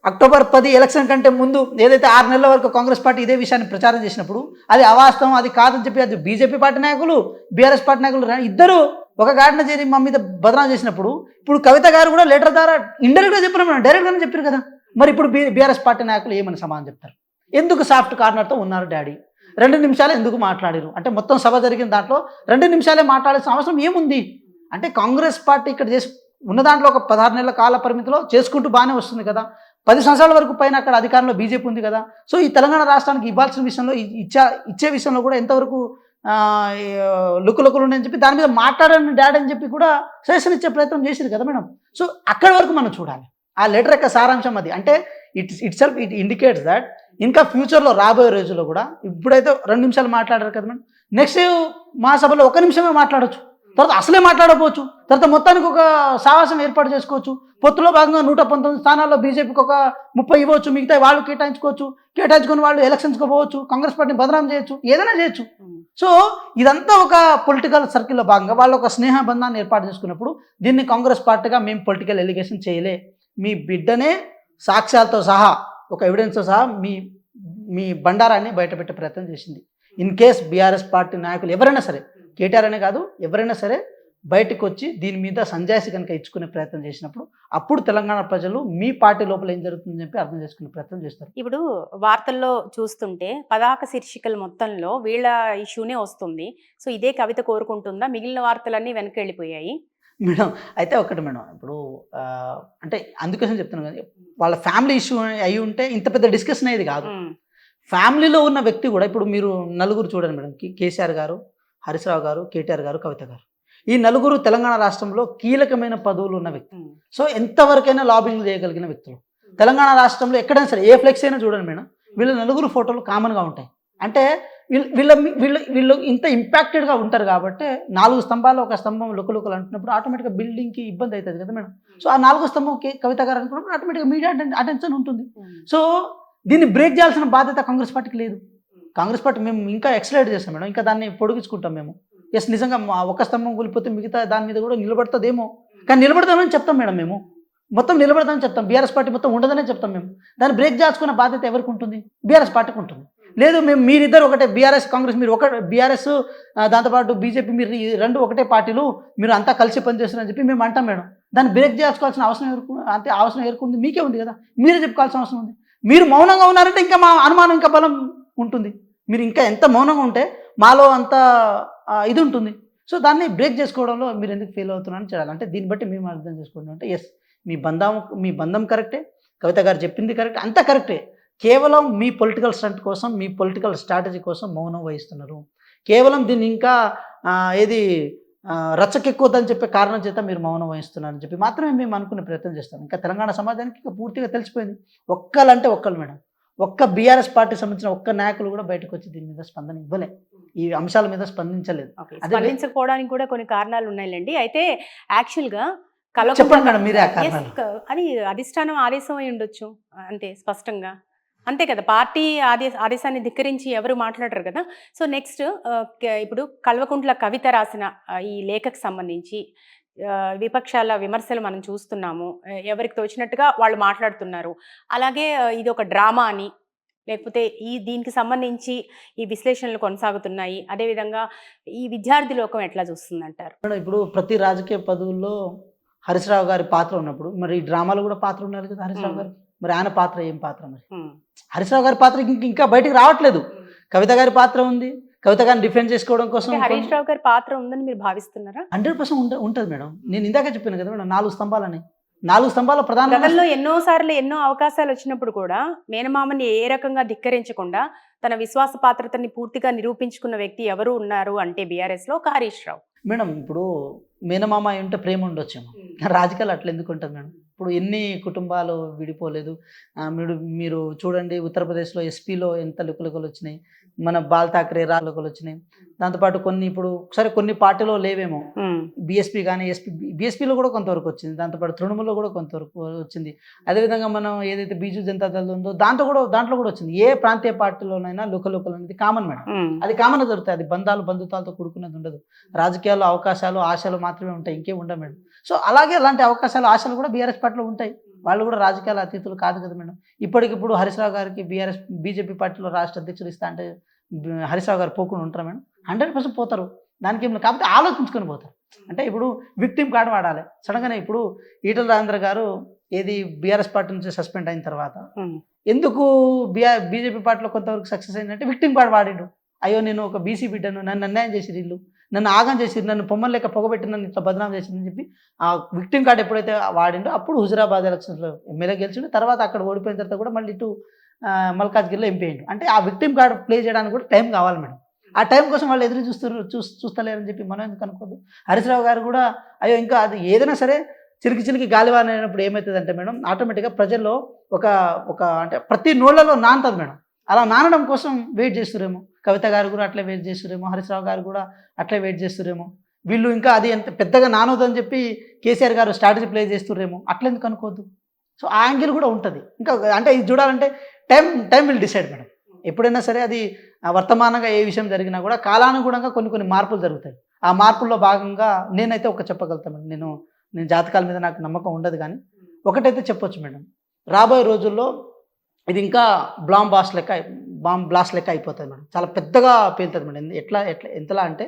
అక్టోబర్ 10 ఎలక్షన్ కంటే ముందు ఏదైతే 6 నెలల వరకు కాంగ్రెస్ పార్టీ ఇదే విషయాన్ని ప్రచారం చేసినప్పుడు అది అవాస్తవం, అది కాదని చెప్పి అది బీజేపీ పార్టీ నాయకులు, బీఆర్ఎస్ పార్టీ నాయకులు ఇద్దరు ఒక గాడిన చేరి మా మీద బదనాం చేసినప్పుడు ఇప్పుడు కవిత గారు కూడా లెటర్ ద్వారా ఇండైరెక్ట్గా చెప్పిన డైరెక్ట్గానే చెప్పారు కదా. మరి ఇప్పుడు బీఆర్ఎస్ పార్టీ నాయకులు ఏమని సమాధానం చెప్తారు? ఎందుకు సాఫ్ట్ కార్నర్తో ఉన్నారు డాడీ, 2 నిమిషాలు ఎందుకు మాట్లాడారు అంటే మొత్తం సభ జరిగిన దాంట్లో 2 నిమిషాలే మాట్లాడాల్సిన అవసరం ఏముంది అంటే కాంగ్రెస్ పార్టీ ఇక్కడ చేసి ఉన్న దాంట్లో ఒక 16 నెలల కాల పరిమితిలో చేసుకుంటూ బాగానే వస్తుంది కదా. 10 సంవత్సరాల వరకు పైన అక్కడ అధికారంలో బీజేపీ ఉంది కదా. సో ఈ తెలంగాణ రాష్ట్రానికి ఇవ్వాల్సిన విషయంలో ఇచ్చే విషయంలో కూడా ఎంతవరకు లుక్కులు ఉన్నాయని చెప్పి దాని మీద మాట్లాడని డాడీ అని చెప్పి కూడా సజెషన్ ఇచ్చే ప్రయత్నం చేశారు కదా మేడం. సో అక్కడి వరకు మనం చూడాలి ఆ లెటర్ యొక్క సారాంశం అది. అంటే it self it indicates that ఇంకా ఫ్యూచర్లో రాబోయే రోజుల్లో కూడా ఇప్పుడైతే 2 నిమిషాలు మాట్లాడారు కదా మేడం, నెక్స్ట్ మా సభలో 1 నిమిషమే మాట్లాడవచ్చు, తర్వాత అసలే మాట్లాడకపోవచ్చు, తర్వాత మొత్తానికి ఒక సాహసం ఏర్పాటు చేసుకోవచ్చు. పొత్తులో భాగంగా 119 స్థానాల్లో బీజేపీకి ఒక 30 ఇవ్వచ్చు, మిగతా వాళ్ళు కేటాయించుకొని వాళ్ళు ఎలక్షన్స్కి పోవచ్చు, కాంగ్రెస్ పార్టీని బదనాం చేయొచ్చు, ఏదైనా చేయొచ్చు. సో ఇదంతా ఒక పొలిటికల్ సర్కిల్లో భాగంగా వాళ్ళు ఒక స్నేహ బంధాన్ని ఏర్పాటు చేసుకున్నప్పుడు దీన్ని కాంగ్రెస్ పార్టీగా మేము పొలిటికల్ ఎలిగేషన్ చేయలే, మీ బిడ్డనే సాక్ష్యాలతో సహా ఒక ఎవిడెన్స్తో సహా మీ బండారాన్ని బయటపెట్టే ప్రయత్నం చేసింది. ఇన్ కేస్ బీఆర్ఎస్ పార్టీ నాయకులు ఎవరైనా సరే, కేటీఆర్ అనే కాదు ఎవరైనా సరే బయటకు వచ్చి దీని మీద సంజాయిషి కనుక ఇచ్చుకునే ప్రయత్నం చేసినప్పుడు అప్పుడు తెలంగాణ ప్రజలు మీ పార్టీ లోపల ఏం జరుగుతుందని చెప్పి అర్థం చేసుకునే ప్రయత్నం చేస్తారు. ఇప్పుడు వార్తల్లో చూస్తుంటే పతాక శీర్షికల మొత్తంలో వీళ్ళ ఇష్యూనే వస్తుంది. సో ఇదే కవిత కోరుకుంటుందా? మిగిలిన వార్తలన్నీ వెనక్కి వెళ్ళిపోయాయి మేడం. అయితే ఒకటి మేడం, ఇప్పుడు అంటే అందుకోసం చెప్తున్నాను కదా, వాళ్ళ ఫ్యామిలీ ఇష్యూ అయి ఉంటే ఇంత పెద్ద డిస్కషన్ అయ్యేది కాదు. ఫ్యామిలీలో ఉన్న వ్యక్తి కూడా ఇప్పుడు మీరు నలుగురు చూడండి మేడం, కేసీఆర్ గారు, హరీష్ రావు గారు, కేటీఆర్ గారు, కవిత గారు, ఈ నలుగురు తెలంగాణ రాష్ట్రంలో కీలకమైన పదవులు ఉన్న వ్యక్తులు. సో ఎంతవరకైనా లాబింగ్ చేయగలిగిన వ్యక్తులు. తెలంగాణ రాష్ట్రంలో ఎక్కడైనా సరే ఏ ఫ్లెక్స్ అయినా చూడండి మేడం, వీళ్ళ నలుగురు ఫోటోలు కామన్గా ఉంటాయి. అంటే వీళ్ళు ఇంత ఇంపాక్టెడ్గా ఉంటారు కాబట్టి 4 స్తంభాలు ఒక స్తంభం లుకలుకలు అంటున్నప్పుడు ఆటోమేటిక్గా బిల్డింగ్కి ఇబ్బంది అవుతుంది కదా మేడం. సో ఆ 4వ స్తంభం కవిత గారు అనుకున్నప్పుడు ఆటోమేటిక్గా మీడియా అటెన్షన్ ఉంటుంది. సో దీన్ని బ్రేక్ చేయాల్సిన బాధ్యత కాంగ్రెస్ పార్టీకి లేదు. కాంగ్రెస్ పార్టీ మేము ఇంకా ఎక్సలైట్ చేస్తాం మేడం, ఇంకా దాన్ని పొడిగించుకుంటాం మేము. ఎస్ నిజంగా ఒక స్తంభం కూలిపోతే మిగతా దాని మీద కూడా నిలబడుతుందేమో, కానీ నిలబడతామని చెప్తాం మేడం, మేము మొత్తం నిలబడతామని చెప్తాం. బీఆర్ఎస్ పార్టీ మొత్తం ఉండదనే చెప్తాం మేము. దాన్ని బ్రేక్ చేసుకున్న బాధ్యత ఎవరికి ఉంటుంది? బీఆర్ఎస్ పార్టీకి ఉంటుంది. లేదు మేము మీరిద్దరు ఒకటే, బీఆర్ఎస్ కాంగ్రెస్ మీరు ఒక బీఆర్ఎస్ దాంతోపాటు బీజేపీ మీరు 2 ఒకటే పార్టీలు, మీరు అంతా కలిసి పనిచేస్తున్నారని చెప్పి మేము అంటాం మేడం. దాన్ని బ్రేక్ చేసుకోవాల్సిన అవసరం అవసరం ఎవరికి మీకే ఉంది కదా, మీరే చెప్పుకోవాల్సిన అవసరం ఉంది. మీరు మౌనంగా ఉన్నారంటే ఇంకా మా అనుమానం ఇంకా బలం ఉంటుంది. మీరు ఇంకా ఎంత మౌనంగా ఉంటే మాలో అంత ఇది ఉంటుంది. సో దాన్ని బ్రేక్ చేసుకోవడంలో మీరు ఎందుకు ఫెయిల్ అవుతున్నారని చేయాలి. అంటే దీన్ని బట్టి మేము అర్థం చేసుకుంటాం అంటే ఎస్ మీ బంధం కరెక్టే, కవిత గారు చెప్పింది కరెక్ట్, అంతా కరెక్టే. కేవలం మీ పొలిటికల్ స్టంట్ కోసం, మీ పొలిటికల్ స్ట్రాటజీ కోసం మౌనం వహిస్తున్నారు. కేవలం దీన్ని ఇంకా ఏది రచ్చకెక్కువద్దని చెప్పే కారణం చేత మీరు మౌనం వహిస్తున్నారని చెప్పి మాత్రమే మేము అనుకునే ప్రయత్నం చేస్తాం. ఇంకా తెలంగాణ సమాజానికి ఇంకా పూర్తిగా తెలిసిపోయింది. ఒక్కలంటే ఒక్కళ్ళు మేడం, ఒక్క బీఆర్ఎస్ పార్టీ సంబంధించిన ఒక్క నాయకులు కూడా బయటకు వచ్చి దీని మీద స్పందన ఇవ్వలే, ఈ అంశాల మీద స్పందించలేదు. స్పందించకపోవడానికి కూడా కొన్ని కారణాలు ఉన్నాయిలేండి. అయితే యాక్చువల్గా చెప్పండి మేడం మీరే ఆ కారణాలు. అది అధిష్టానం ఆదేశం అయి ఉండొచ్చు అంతే, స్పష్టంగా అంతే కదా. పార్టీ ఆదేశాన్ని ధిక్కరించి ఎవరు మాట్లాడరు కదా. సో నెక్స్ట్ ఇప్పుడు కల్వకుంట్ల కవిత రాసిన ఈ లేఖకు సంబంధించి విపక్షాల విమర్శలు మనం చూస్తున్నాము. ఎవరికి తోచినట్టుగా వాళ్ళు మాట్లాడుతున్నారు. అలాగే ఇది ఒక డ్రామా అని, లేకపోతే దీనికి సంబంధించి ఈ విశ్లేషణలు కొనసాగుతున్నాయి. అదేవిధంగా ఈ విద్యార్థి లోకం ఎట్లా చూస్తుందంటారు? ఇప్పుడు ప్రతి రాజకీయ పదవుల్లో హరీష్ రావు గారి పాత్ర ఉన్నప్పుడు మరి ఈ డ్రామాలో కూడా పాత్ర ఉన్నారు కదా హరీష్ రావు గారు. మరి ఆయన పాత్ర ఏం పాత్ర? మరి హరీష్ రావు గారి పాత్ర ఇంకా బయటకు రావట్లేదు. కవిత గారి పాత్ర ఉంది. కవిత గారిని డిఫెండ్ చేసుకోవడం కోసం హరీష్ రావు గారి పాత్ర ఉందని మీరు భావిస్తున్నారా? 100% ఉంటుంది మేడం. నేను ఇందాక చెప్పాను కదా మేడం, 4 స్తంభాలని. 4 స్తంభాల ప్రధానంలో ఎన్నోసార్లు ఎన్నో అవకాశాలు వచ్చినప్పుడు కూడా మేనమామని ఏ రకంగా ధిక్కరించకుండా తన విశ్వాస పాత్రతని పూర్తిగా నిరూపించుకున్న వ్యక్తి ఎవరు ఉన్నారు అంటే బీఆర్ఎస్ లో ఒక హరీష్ రావు. మేడం ఇప్పుడు మేనమామ ఉంటే ప్రేమ ఉండొచ్చేమో, రాజకీయాలు అట్లా ఎందుకు ఉంటుంది మేడం? ఇప్పుడు ఎన్ని కుటుంబాలు విడిపోలేదు. మీరు చూడండి ఉత్తరప్రదేశ్లో ఎస్పీలో ఎంత లుకలుకలు వచ్చినాయి, మన బాల్ ఠాక్రే లుకలు వచ్చినాయి. దాంతోపాటు కొన్ని ఇప్పుడు సరే కొన్ని పార్టీలో లేవేమో, బీఎస్పీ కానీ బీఎస్పీలో కూడా కొంతవరకు వచ్చింది, దాంతోపాటు తృణమూల్లో కూడా కొంతవరకు వచ్చింది. అదేవిధంగా మనం ఏదైతే బీజు జనతా దళ ఉందో దాంట్లో కూడా వచ్చింది. ఏ ప్రాంతీయ పార్టీలోనైనా లుకలుకలు అనేది కామన్ మేడం, అది కామన్గా దొరుకుతాయి. అది బంధుత్వాలతో కూడుకున్నది ఉండదు. రాజకీయాల్లో అవకాశాలు ఆశలు మాత్రమే ఉంటాయి, ఇంకేం ఉండవు మేడం. సో అలాగే అలాంటి అవకాశాలు ఆశలు కూడా బీఆర్ఎస్ పార్టీలో ఉంటాయి. వాళ్ళు కూడా రాజకీయాల అతీతులు కాదు కదా మేడం. ఇప్పటికిప్పుడు హరీష్ రావు గారికి బీజేపీ పార్టీలో రాష్ట్ర అధ్యక్షులు ఇస్తా అంటే హరీష్ రావు గారు పోకుండా ఉంటారా మేడం? 100% పోతారు. దానికి ఏమి కాకపోతే ఆలోచించుకొని పోతారు. అంటే ఇప్పుడు విక్టిమ్ కార్డు వాడాలి. సడన్గానే ఇప్పుడు ఈటల రాజేంద్ర గారు ఏది బీఆర్ఎస్ పార్టీ నుంచి సస్పెండ్ అయిన తర్వాత ఎందుకు బీజేపీ పార్టీలో కొంతవరకు సక్సెస్ అయిందంటే విక్టిమ్ కార్డు వాడిండు. అయ్యో నేను ఒక బీసీ బిడ్డను, నన్ను అన్యాయం చేసిరు, వీళ్ళు నన్ను ఆగం చేసిరు, నన్ను పొమ్మలు లెక్క పొగబెట్టి నన్ను ఇట్లా బదనాం చేసిందని చెప్పి ఆ విక్టిమ్ కార్డు ఎప్పుడైతే వాడిండో అప్పుడు హుజురాబాద్ ఎలక్షన్స్లో ఎమ్మెల్యే గెలిచిండు. తర్వాత అక్కడ ఓడిపోయిన తర్వాత కూడా మళ్ళీ ఇటు మల్కాజ్గిరిలో ఎంపీ అయ్యిండు. అంటే ఆ విక్టిమ్ కార్డు ప్లే చేయడానికి కూడా టైం కావాలి మేడం. ఆ టైం కోసం వాళ్ళు ఎదురు చూస్తలేరని చెప్పి మనం ఎందుకు అనుకోదు. హరీష్ రావు గారు కూడా అయ్యో ఇంకా అది ఏదైనా సరే చిలికి గాలివాన అయినప్పుడు ఏమవుతుందంటే మేడం, ఆటోమేటిక్గా ప్రజల్లో ఒక అంటే ప్రతి నోళ్లలో నానుతుంది మేడం. అలా నానడం కోసం వెయిట్ చేస్తురేమో. కవిత గారు కూడా అట్లే వెయిట్ చేస్తురేమో, హరీష్ రావు గారు కూడా అట్లే వెయిట్ చేస్తురేమో. వీళ్ళు ఇంకా అది ఎంత పెద్దగా నానొద్దని చెప్పి కేసీఆర్ గారు స్ట్రాటజీ ప్లే చేస్తురేమో. అట్లెందుకు అనుకోవద్దు. సో ఆ యాంగిల్ కూడా ఉంటుంది. ఇంకా అంటే ఇది చూడాలంటే టైం విల్ డిసైడ్ మేడం. ఎప్పుడైనా సరే అది వర్తమానంగా ఏ విషయం జరిగినా కూడా కాలానుగుణంగా కొన్ని మార్పులు జరుగుతాయి. ఆ మార్పుల్లో భాగంగా నేనైతే ఒక చెప్పగలుగుతాను మేడం. నేను జాతకాల మీద నాకు నమ్మకం ఉండదు, కానీ ఒకటైతే చెప్పొచ్చు మేడం, రాబోయే రోజుల్లో ఇది ఇంకా బాంబ్ బ్లాస్ట్ లెక్క అయిపోతుంది మేడం. చాలా పెద్దగా పేలుతుంది మేడం. ఎంతలా అంటే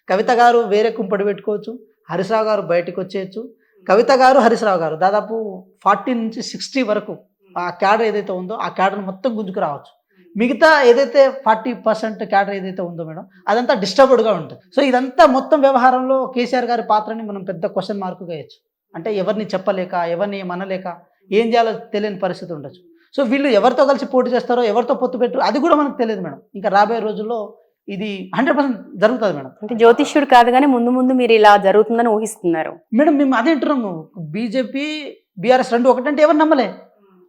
కవిత గారు వేరే కుంపడి పెట్టుకోవచ్చు, హరీష్ రావు గారు బయటకు వచ్చేయచ్చు. కవిత గారు హరీష్ రావు గారు దాదాపు 40 నుంచి 60 వరకు ఆ క్యాడర్ ఏదైతే ఉందో ఆ క్యాడర్ మొత్తం గుంజుకు రావచ్చు. మిగతా ఏదైతే 40% క్యాడర్ ఏదైతే ఉందో మేడం అదంతా డిస్టర్బ్డ్గా ఉంటుంది. సో ఇదంతా మొత్తం వ్యవహారంలో కేసీఆర్ గారి పాత్రని మనం పెద్ద క్వశ్చన్ మార్కుగా వేయచ్చు. అంటే ఎవరిని చెప్పలేక, ఎవరిని మనలేక, ఏం చేయాలో తెలియని పరిస్థితి ఉండొచ్చు. సో వీళ్ళు ఎవరితో కలిసి పోటీ చేస్తారో, ఎవరితో పొత్తు పెట్టారో అది కూడా మనకు తెలియదు మేడం. ఇంకా రాబోయే రోజుల్లో ఇది 100% జరుగుతుంది మేడం. అంటే జ్యోతిష్యుడు కాదు కానీ ముందు మీరు ఇలా జరుగుతుందని ఊహిస్తున్నారు మేడం. మేము అదే అంటున్నాము, బీజేపీ బీఆర్ఎస్ రెండు ఒకటంటే ఎవరు నమ్మలే.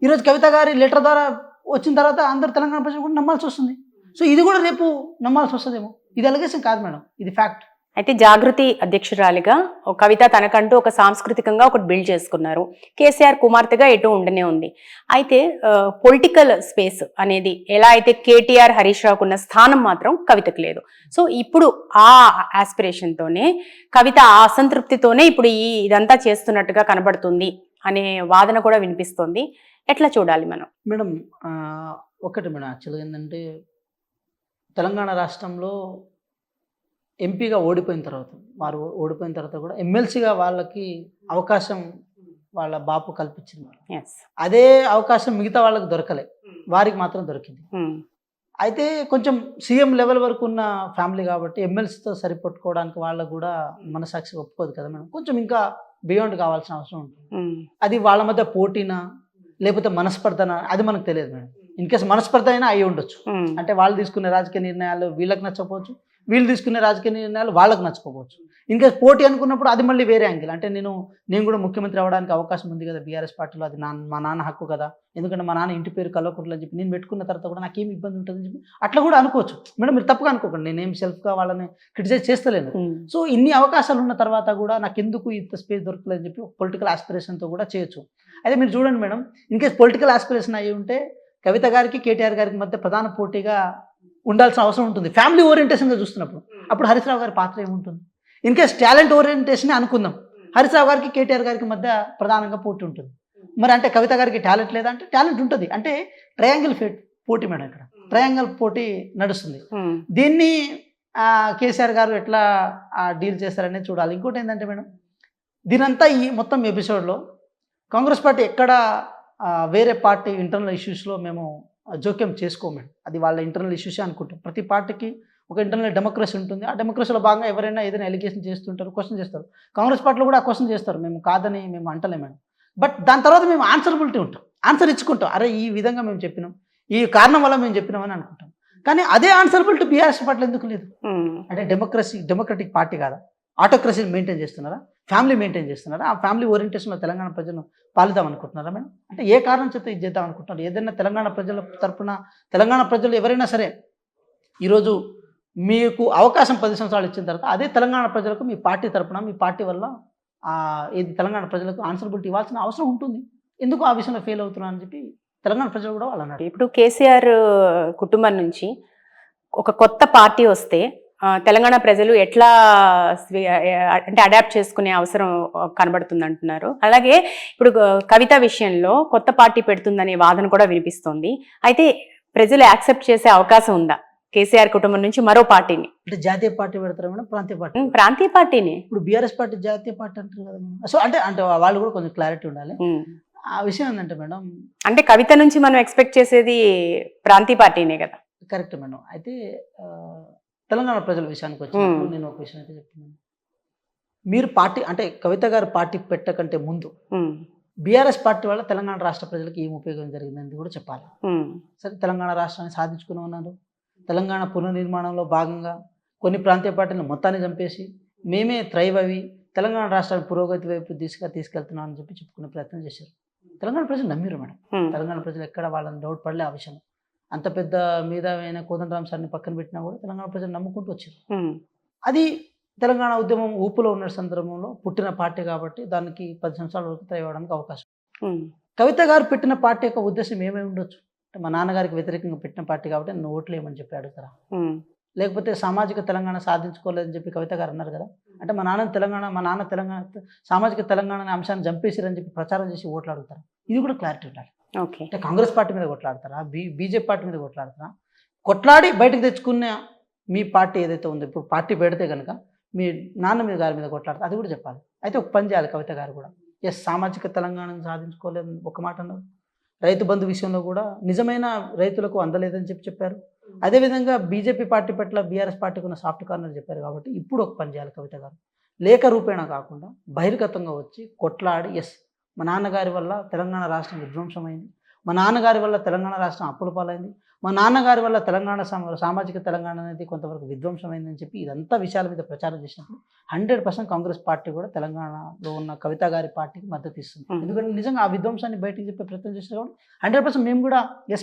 ఈరోజు కవిత గారి లెటర్ ద్వారా వచ్చిన తర్వాత అందరు తెలంగాణ ప్రజలు కూడా నమ్మాల్సి వస్తుంది. సో ఇది కూడా రేపు నమ్మాల్సి వస్తుందేమో. ఇది అలిగేషన్ కాదు మేడం, ఇది ఫ్యాక్ట్. అయితే జాగృతి అధ్యక్షురాలిగా ఒక కవిత తనకంటూ ఒక సాంస్కృతికంగా ఒకటి బిల్డ్ చేసుకున్నారు. కేసీఆర్ కుమార్తెగా ఎటు ఉండనే ఉంది. అయితే పొలిటికల్ స్పేస్ అనేది ఎలా అయితే కేటీఆర్ హరీష్ రావుకు ఉన్న స్థానం మాత్రం కవితకు లేదు. సో ఇప్పుడు ఆ ఆస్పిరేషన్తోనే కవిత ఆ అసంతృప్తితోనే ఇప్పుడు ఇదంతా చేస్తున్నట్టుగా కనబడుతుంది అనే వాదన కూడా వినిపిస్తోంది. ఎట్లా చూడాలి మనం మేడం? ఒకటి మేడం, యాక్చువల్గా ఏంటంటే తెలంగాణ రాష్ట్రంలో ఎంపీగా ఓడిపోయిన తర్వాత కూడా ఎమ్మెల్సీగా వాళ్ళకి అవకాశం వాళ్ళ బాపు కల్పించింది. అదే అవకాశం మిగతా వాళ్ళకి దొరకలే, వారికి మాత్రం దొరికింది. అయితే కొంచెం సీఎం లెవెల్ వరకు ఉన్న ఫ్యామిలీ కాబట్టి ఎమ్మెల్సీతో సరిపెట్టుకోవడానికి వాళ్ళకు కూడా మనసాక్షి ఒప్పుకోదు కదా మేడం. కొంచెం ఇంకా బియాండ్ కావాల్సిన అవసరం ఉంటుంది. అది వాళ్ళ మధ్య పోటీనా లేకపోతే మనస్పర్ధనా అది మనకు తెలియదు మేడం. ఇన్ కేసు మనస్పర్ధ అయినా అయి ఉండొచ్చు. అంటే వాళ్ళు తీసుకునే రాజకీయ నిర్ణయాలు వీళ్ళకి నచ్చకపోవచ్చు, వీళ్ళు తీసుకునే రాజకీయ నిర్ణయాలు వాళ్ళకి నచ్చకపోవచ్చు. ఇన్ కేసు పోటీ అనుకున్నప్పుడు అది మళ్ళీ వేరే యాంగిల్. అంటే నేను కూడా ముఖ్యమంత్రి అవ్వడానికి అవకాశం ఉంది కదా బీఆర్ఎస్ పార్టీలో, అది మా నాన్న హక్కు కదా, ఎందుకంటే మా నాన్న ఇంటి పేరు కల్వకుంట్ల అని చెప్పి నేను పెట్టుకున్న తర్వాత కూడా నాకేం ఇబ్బంది ఉంటుందని చెప్పి అట్లా కూడా అనుకోవచ్చు మేడం. మీరు తప్పుగా అనుకోకండి, నేనేం సెల్ఫ్గా వాళ్ళని క్రిటిసైజ్ చేస్తలేను. సో ఇన్ని అవకాశాలు ఉన్న తర్వాత కూడా నాకు ఎందుకు ఇంత స్పేస్ దొరకలేదని చెప్పి పొలిటికల్ ఆస్పిరేషన్తో కూడా చేయొచ్చు. అయితే మీరు చూడండి madam, in case political aspiration అయ్యి ఉంటే కవిత గారికి కేటీఆర్ గారికి మధ్య ప్రధాన పోటీగా ఉండాల్సిన అవసరం ఉంటుంది. ఫ్యామిలీ ఓరియంటేషన్గా చూస్తున్నప్పుడు అప్పుడు హరీష్ రావు గారి పాత్ర ఏముంటుంది? ఇన్ కేస్ టాలెంట్ ఓరియంటేషన్ అనుకుందాం, హరీష్ రావు గారికి కేటీఆర్ గారికి మధ్య ప్రధానంగా పోటీ ఉంటుంది. మరి అంటే కవిత గారికి టాలెంట్ లేదా అంటే టాలెంట్ ఉంటుంది. అంటే ట్రయాంగిల్ పోటీ మేడం, ఇక్కడ ట్రయాంగిల్ పోటీ నడుస్తుంది. దీన్ని కేసీఆర్ గారు ఎట్లా డీల్ చేస్తారనేది చూడాలి. ఇంకోటి ఏంటంటే మేడం, దీనంతా ఈ మొత్తం ఎపిసోడ్లో కాంగ్రెస్ పార్టీ ఎక్కడ వేరే పార్టీ ఇంటర్నల్ ఇష్యూస్లో మేము జోక్యం చేసుకోము. అది వాళ్ళ ఇంటర్నల్ ఇష్యూసే అనుకుంటాం. ప్రతి పార్టీకి ఒక ఇంటర్నల్ డెమోక్రసీ ఉంటుంది. ఆ డెమోక్రసీలో భాగంగా ఎవరైనా ఏదైనా ఎలిగేషన్ చేస్తుంటారు, క్వశ్చన్ చేస్తారు. కాంగ్రెస్ పార్టీలో కూడా ఆ క్వశ్చన్ చేస్తారు, మేము కాదని మేము అంటలేము మేడం. బట్ దాని తర్వాత మేము ఆన్సరబిలిటీ ఉంటాం, ఆన్సర్ ఇచ్చుకుంటాం. అరే ఈ విధంగా మేము చెప్పినాం, ఈ కారణం వల్ల మేము చెప్పినామని అనుకుంటాం. కానీ అదే ఆన్సరబిలిటీ బీఆర్ఎస్ పార్టీలో ఎందుకు లేదు? అంటే డెమోక్రటిక్ పార్టీ కాదా? ఆటోక్రసీని మెయింటైన్ చేస్తున్నారా? ఫ్యామిలీ మెయింటైన్ చేస్తున్నారా? ఆ ఫ్యామిలీ ఓరియంటేషన్లో తెలంగాణ ప్రజలను పాలిద్దాం అనుకుంటున్నారా మేడం? అంటే ఏ కారణం చేత ఇది చేద్దాం అనుకుంటున్నారు? ఏదైనా తెలంగాణ ప్రజల తరపున తెలంగాణ ప్రజలు ఎవరైనా సరే ఈరోజు మీకు అవకాశం 10 సంవత్సరాలు ఇచ్చిన తర్వాత అదే తెలంగాణ ప్రజలకు మీ పార్టీ తరపున మీ పార్టీ వల్ల ఇది తెలంగాణ ప్రజలకు ఆన్సరబిలిటీ ఇవ్వాల్సిన అవసరం ఉంటుంది. ఎందుకు ఆ విషయంలో ఫెయిల్ అవుతున్నారు అని చెప్పి తెలంగాణ ప్రజలు కూడా వాళ్ళు అన్నారు. ఇప్పుడు కేసీఆర్ కుటుంబం నుంచి ఒక కొత్త పార్టీ వస్తే తెలంగాణ ప్రజలు ఎట్లా అంటే అడాప్ట్ చేసుకునే అవసరం కనబడుతుంది అంటున్నారు. అలాగే ఇప్పుడు కవిత విషయంలో కొత్త పార్టీ పెడుతుందనే వాదన కూడా వినిపిస్తోంది. అయితే ప్రజలు యాక్సెప్ట్ చేసే అవకాశం ఉందా కేసీఆర్ కుటుంబం నుంచి మరో పార్టీని? అంటే జాతీయ పార్టీ పెడతారా మేడం? ప్రాంతీయ పార్టీ? ప్రాంతీయ పార్టీని. ఇప్పుడు బీఆర్ఎస్ పార్టీ జాతీయ పార్టీ అంటారు కదా మేడం. సో అంటే అంటే వాళ్ళు కూడా కొంచెం క్లారిటీ ఉండాలి. ఆ విషయం ఏంటంటే మేడం, అంటే కవిత నుంచి మనం ఎక్స్పెక్ట్ చేసేది ప్రాంతీయ పార్టీనే కదా. Correct madam. అయితే తెలంగాణ ప్రజల విషయానికి వచ్చినప్పుడు నేను ఒక విషయం అయితే చెప్తున్నాను. మీరు పార్టీ అంటే కవిత గారు పార్టీ పెట్టకంటే ముందు బీఆర్ఎస్ పార్టీ వల్ల తెలంగాణ రాష్ట్ర ప్రజలకు ఏం ఉపయోగం జరిగిందని కూడా చెప్పాలి. సరే, తెలంగాణ రాష్ట్రాన్ని సాధించుకుని ఉన్నారు. తెలంగాణ పునర్నిర్మాణంలో భాగంగా కొన్ని ప్రాంతీయ పార్టీలను మొత్తాన్ని చంపేసి మేమే థ్రైవ్ అవి తెలంగాణ రాష్ట్రాన్ని పురోగతి వైపు తీసుకెళ్తున్నాం అని చెప్పి చెప్పుకునే ప్రయత్నం చేశారు. తెలంగాణ ప్రజలు నమ్మిరు మేడం. తెలంగాణ ప్రజలు ఎక్కడ వాళ్ళని డౌట్ పడలే ఆ విషయం. అంత పెద్ద మీద కోదండరామ్ సార్ని పక్కన పెట్టినా కూడా తెలంగాణ ప్రజలు నమ్ముకుంటూ వచ్చారు. అది తెలంగాణ ఉద్యమం ఊపులో ఉన్న సందర్భంలో పుట్టిన పార్టీ కాబట్టి దానికి 10 సంవత్సరాల వరకు థ్రైవ్ అవ్వడానికి అవకాశం. కవిత గారు పెట్టిన పార్టీ యొక్క ఉద్దేశం ఏమై ఉండొచ్చు అంటే మా నాన్నగారికి వ్యతిరేకంగా పెట్టిన పార్టీ కాబట్టి నన్ను ఓట్లు వేయమని చెప్పి అడుగుతారా? లేకపోతే సామాజిక తెలంగాణ సాధించుకోలేదని చెప్పి కవిత గారు అన్నారు కదా. అంటే మా నాన్న తెలంగాణ సామాజిక తెలంగాణ అనే అంశాన్ని చంపేసిరని చెప్పి ప్రచారం చేసి ఓట్లు అడుగుతారు. ఇది కూడా క్లారిటీ ఉండాలి. అంటే కాంగ్రెస్ పార్టీ మీద కొట్లాడతారా, బీజేపీ పార్టీ మీద కొట్లాడతారా? కొట్లాడి బయటకు తెచ్చుకున్న మీ పార్టీ ఏదైతే ఉందో ఇప్పుడు పార్టీ పెడితే కనుక మీ నాన్న మీద గారి మీద కొట్లాడతారు, అది కూడా చెప్పాలి. అయితే ఒక పని చేయాలి కవిత గారు కూడా. సామాజిక తెలంగాణను సాధించుకోలేదు ఒక మాట అన్నారు. రైతు బంధు విషయంలో కూడా నిజమైన రైతులకు అందలేదని చెప్పారు. అదేవిధంగా బీజేపీ పార్టీ పట్ల బీఆర్ఎస్ పార్టీకి ఉన్న సాఫ్ట్ కార్నర్ చెప్పారు. కాబట్టి ఇప్పుడు ఒక పని చేయాలి కవిత గారు. లేఖ రూపేణ కాకుండా బహిర్గతంగా వచ్చి కొట్లాడి మా నాన్నగారి వల్ల తెలంగాణ రాష్ట్రం విధ్వంసమైంది, మా నాన్నగారి వల్ల తెలంగాణ రాష్ట్రం అప్పుల పాలైంది, మా నాన్నగారి వల్ల తెలంగాణ సామాజిక తెలంగాణ అనేది కొంతవరకు విధ్వంసమైందని చెప్పి ఇదంతా విషయాల మీద ప్రచారం చేసినప్పుడు 100% కాంగ్రెస్ పార్టీ కూడా తెలంగాణలో ఉన్న కవిత గారి పార్టీకి మద్దతు ఇస్తుంది. ఎందుకంటే నిజంగా ఆ విధ్వంసాన్ని బయటకు చెప్పే ప్రయత్నం చేసిన కాబట్టి 100% మేము కూడా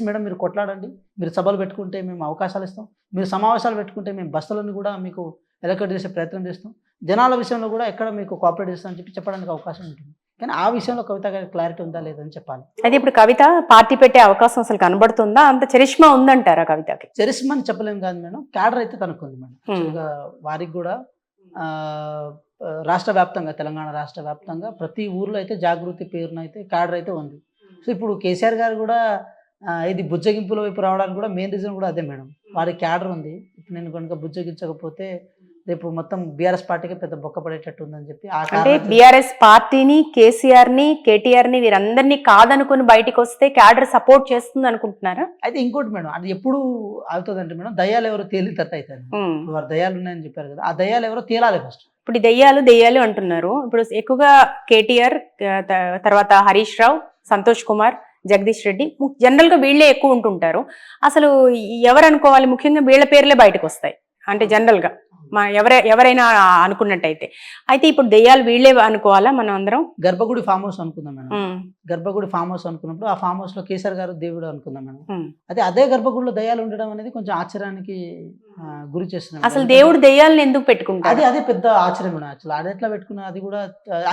మేడం మీరు కొట్లాడండి, మీరు సభలు పెట్టుకుంటే మేము అవకాశాలు ఇస్తాం, మీరు సమావేశాలు పెట్టుకుంటే మేము బస్సులను కూడా మీకు ఎలక్ట్ చేసే ప్రయత్నం చేస్తాం, జనాల విషయంలో కూడా ఎక్కడ మీకు కోఆపరేట్ చేస్తామని చెప్పి చెప్పడానికి అవకాశం ఉంటుంది. కానీ ఆ విషయంలో కవిత గారికి క్లారిటీ ఉందా లేదని చెప్పాలి. అయితే ఇప్పుడు కవిత పార్టీ పెట్టే అవకాశం అసలు కనబడుతుందా? అంత చరిష్మా ఉందంటారా కవితకి? చరిష్మా అని చెప్పలేము కాదు మేడం, క్యాడర్ అయితే తనకు ఉంది మేడం. వారికి కూడా రాష్ట్ర వ్యాప్తంగా తెలంగాణ రాష్ట్ర వ్యాప్తంగా ప్రతి ఊర్లో అయితే జాగృతి పేరున అయితే క్యాడర్ అయితే ఉంది. సో ఇప్పుడు కేసీఆర్ గారు కూడా ఇది బుజ్జగింపుల వైపు రావడానికి కూడా మెయిన్ రీజన్ కూడా అదే మేడం, వారి క్యాడర్ ఉంది. ఇప్పుడు నేను కనుక బుజ్జగించకపోతే రేపు మొత్తం బీఆర్ఎస్ పార్టీకి పెద్ద బొక్క పడేటట్టు ఉందని చెప్పి అంటే బీఆర్ఎస్ పార్టీని కేసీఆర్ని కేటీఆర్ని వీరందరినీ కాదనుకుని బయటకు వస్తే క్యాడర్ సపోర్ట్ చేస్తుంది అనుకుంటున్నారా? అయితే ఇంకోటి మేడం, అది ఎప్పుడు అవుతుందంటే మేడం దయ్యాలు ఎవరో తేలిన తర్వాత అవుతుంది. వారు దయ్యాలు ఉన్నాయని చెప్పారు కదా, ఆ దయ్యాలు ఎవరో తేలాలి ఫస్ట్. ఇప్పుడు దయ్యాలు అంటున్నారు. ఇప్పుడు ఎక్కువగా కేటీఆర్ తర్వాత హరీష్ రావు, సంతోష్ కుమార్, జగదీష్ రెడ్డి జనరల్ గా వీళ్ళే ఎక్కువ ఉంటుంటారు. అసలు ఎవరు అనుకోవాలి? ముఖ్యంగా వీళ్ళ పేర్లే బయటకు వస్తాయి అంటే జనరల్ గా ఎవరైనా అనుకున్నట్టయితే. అయితే ఇప్పుడు దెయ్యాలు వీళ్ళే అనుకోవాలా మనం అందరం? గర్భగుడి ఫామ్ హౌస్ అనుకుందాం మేడం. గర్భగుడి ఫామ్ హౌస్ అనుకున్నప్పుడు ఆ ఫామ్ హౌస్ లో కేసీఆర్ గారు దేవుడు అనుకుందాం మేడం. అదే గర్భగుడిలో దయ్యాలు ఉండడం అనేది కొంచెం ఆశ్చర్యానికి గురి చేస్తుంది. అసలు దేవుడు దెయ్యాలను ఎందుకు పెట్టుకుంటారు? అదే పెద్ద ఆశ్చర్యం మేడం. అసలు అది ఎట్లా పెట్టుకున్నా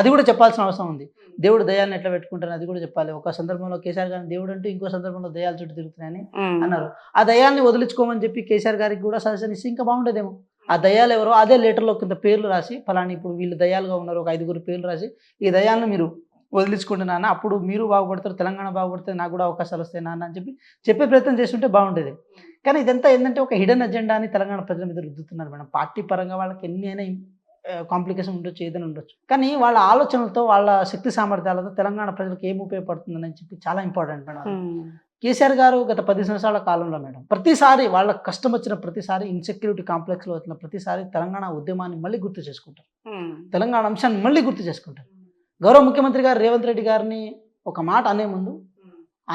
అది కూడా చెప్పాల్సిన అవసరం ఉంది. దేవుడు దయ్యాలను ఎట్లా పెట్టుకుంటారు అది కూడా చెప్పాలి. ఒక సందర్భంలో కేసీఆర్ గారిని దేవుడు అంటూ ఇంకో సందర్భంలో దయ్యాల చుట్టూ తిరుగుతున్నాయని అన్నారు. ఆ దయ్యాల్ని వదిలించుకోమని చెప్పి కేసీఆర్ గారికి కూడా సజెషన్ ఇస్తే ఇంకా బాగుండేదేమో. ఆ దయ్యాలు ఎవరో అదే లెటర్లో కింద పేర్లు రాసి ఫలాని ఇప్పుడు వీళ్ళు దయ్యాలుగా ఉన్నారు ఒక 5 పేర్లు రాసి ఈ దయ్యాలను మీరు వదిలించుకుంటే నాన్న అప్పుడు మీరు బాగుపడతారు, తెలంగాణ బాగుపడితే నాకు కూడా అవకాశాలు వస్తాయి నాన్న అని చెప్పే ప్రయత్నం చేస్తుంటే బాగుండేది. కానీ ఇదంతా ఏంటంటే ఒక హిడెన్ అజెండా అని తెలంగాణ ప్రజల మీద రుద్దుతున్నారు మేడం. పార్టీ పరంగా వాళ్ళకి ఎన్ని అయినా కాంప్లికేషన్ ఉండొచ్చు, ఏదైనా ఉండొచ్చు, కానీ వాళ్ళ ఆలోచనలతో వాళ్ళ శక్తి సామర్థ్యాలతో తెలంగాణ ప్రజలకు ఏం ఉపయోగపడుతుందని చెప్పి చాలా ఇంపార్టెంట్ మేడం. కేసీఆర్ గారు గత 10 సంవత్సరాల కాలంలో మేడం ప్రతిసారి వాళ్ళ కష్టం వచ్చిన ప్రతిసారి ఇన్సెక్యూరిటీ కాంప్లెక్స్లో వచ్చిన ప్రతిసారి తెలంగాణ ఉద్యమాన్ని మళ్ళీ గుర్తు చేసుకుంటారు, తెలంగాణ అంశాన్ని మళ్ళీ గుర్తు చేసుకుంటారు. గౌరవ ముఖ్యమంత్రి గారు రేవంత్ రెడ్డి గారిని ఒక మాట అనే ముందు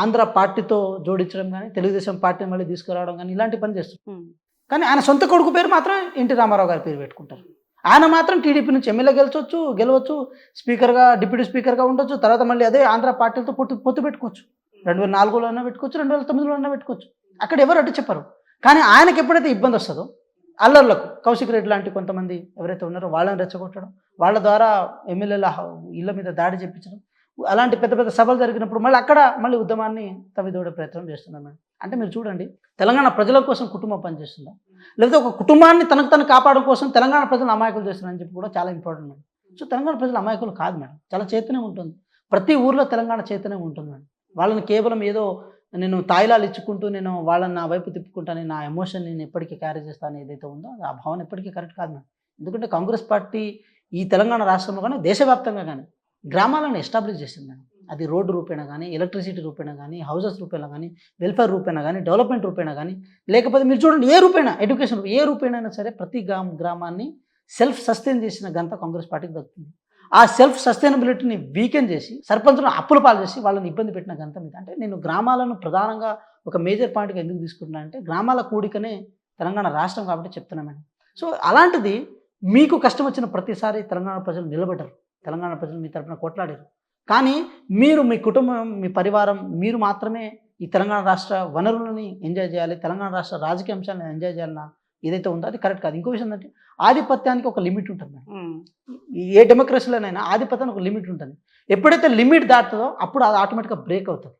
ఆంధ్ర పార్టీతో జోడించడం కానీ తెలుగుదేశం పార్టీని మళ్ళీ తీసుకురావడం కానీ ఇలాంటి పని చేస్తారు. కానీ ఆయన సొంత కొడుకు పేరు మాత్రం ఎన్టీ రామారావు గారి పేరు పెట్టుకుంటారు. ఆయన మాత్రం టీడీపీ నుంచి ఎమ్మెల్యే గెలవచ్చు, స్పీకర్గా డిప్యూటీ స్పీకర్గా ఉండొచ్చు, తర్వాత మళ్ళీ అదే ఆంధ్ర పార్టీలతో పొత్తు పెట్టుకోవచ్చు. 2004లోనే పెట్టుకోవచ్చు, 2009లోనే పెట్టుకోవచ్చు. అక్కడ ఎవరు అడ్డు చెప్పరు. కానీ ఆయనకి ఎప్పుడైతే ఇబ్బంది వస్తుందో అల్లర్లకు కౌశిక్ రెడ్డి లాంటి కొంతమంది ఎవరైతే ఉన్నారో వాళ్ళని రెచ్చగొట్టడం, వాళ్ళ ద్వారా ఎమ్మెల్యేల ఇళ్ళ మీద దాడి చేయించడం, అలాంటి పెద్ద పెద్ద సభలు జరిగినప్పుడు మళ్ళీ ఉద్యమాన్ని తవ్విదోడే ప్రయత్నం చేస్తున్నాం మేడం. అంటే మీరు చూడండి, తెలంగాణ ప్రజల కోసం కుటుంబం పనిచేస్తుందా, లేకపోతే ఒక కుటుంబాన్ని తనకు కాపాడడం కోసం తెలంగాణ ప్రజలు అమాయకులు చేస్తున్నారని చెప్పి కూడా చాలా ఇంపార్టెంట్ మేడం. సో తెలంగాణ ప్రజలు అమాయకులు కాదు మేడం, చాలా చైతన్యం ఉంటుంది. ప్రతి ఊర్లో తెలంగాణ చైతన్యం ఉంటుంది మేడం. వాళ్ళని కేవలం ఏదో నేను తాయిలాలు ఇచ్చుకుంటూ నేను వాళ్ళని నా వైపు తిప్పుకుంటాను, నా ఎమోషన్ నేను ఎప్పటికీ క్యారీ చేస్తాను ఏదైతే ఉందో ఆ భావన ఎప్పటికీ కరెక్ట్ కాదు మేడం. ఎందుకంటే కాంగ్రెస్ పార్టీ ఈ తెలంగాణ రాష్ట్రంలో కానీ దేశవ్యాప్తంగా కానీ గ్రామాలను ఎస్టాబ్లిష్ చేసింది మేడం. అది రోడ్డు రూపేణా కానీ, ఎలక్ట్రిసిటీ రూపేణా కానీ, హౌసెస్ రూపేణా కానీ, వెల్ఫేర్ రూపేణా కానీ, డెవలప్మెంట్ రూపేణా కానీ, లేకపోతే మీరు చూడండి ఏ రూపేణా, ఎడ్యుకేషన్ ఏ రూపేణైనా సరే ప్రతి గ్రామాన్ని సెల్ఫ్ సస్టైన్ చేసిన ఘనత కాంగ్రెస్ పార్టీకి దక్కుతుంది. ఆ సెల్ఫ్ సస్టైనబిలిటీని వీకెన్ చేసి సర్పంచులను అప్పుల పాలు చేసి వాళ్ళని ఇబ్బంది పెట్టిన ఘనత మీద. అంటే నేను గ్రామాలను ప్రధానంగా ఒక మేజర్ పాయింట్గా ఎందుకు తీసుకుంటున్నా అంటే గ్రామాల కూడికనే తెలంగాణ రాష్ట్రం కాబట్టి చెప్తున్నా మేడం. సో అలాంటిది మీకు కష్టం వచ్చిన ప్రతిసారి తెలంగాణ ప్రజలు నిలబడ్డారు, తెలంగాణ ప్రజలు మీ తరఫున కొట్లాడారు. కానీ మీరు మీ కుటుంబం, మీ పరివారం, మీరు మాత్రమే ఈ తెలంగాణ రాష్ట్ర వనరులని ఎంజాయ్ చేయాలి, తెలంగాణ రాష్ట్ర రాజకీయ అంశాలను ఎంజాయ్ చేయాలన్న ఏదైతే ఉందో అది కరెక్ట్ కాదు. ఇంకో విషయం ఏంటంటే ఆధిపత్యానికి ఒక లిమిట్ ఉంటుంది మేడం. ఏ డెమోక్రసీలోనైనా ఆధిపత్యానికి ఒక లిమిట్ ఉంటుంది. ఎప్పుడైతే లిమిట్ దాటుతుందో అప్పుడు అది ఆటోమేటిక్గా బ్రేక్ అవుతుంది.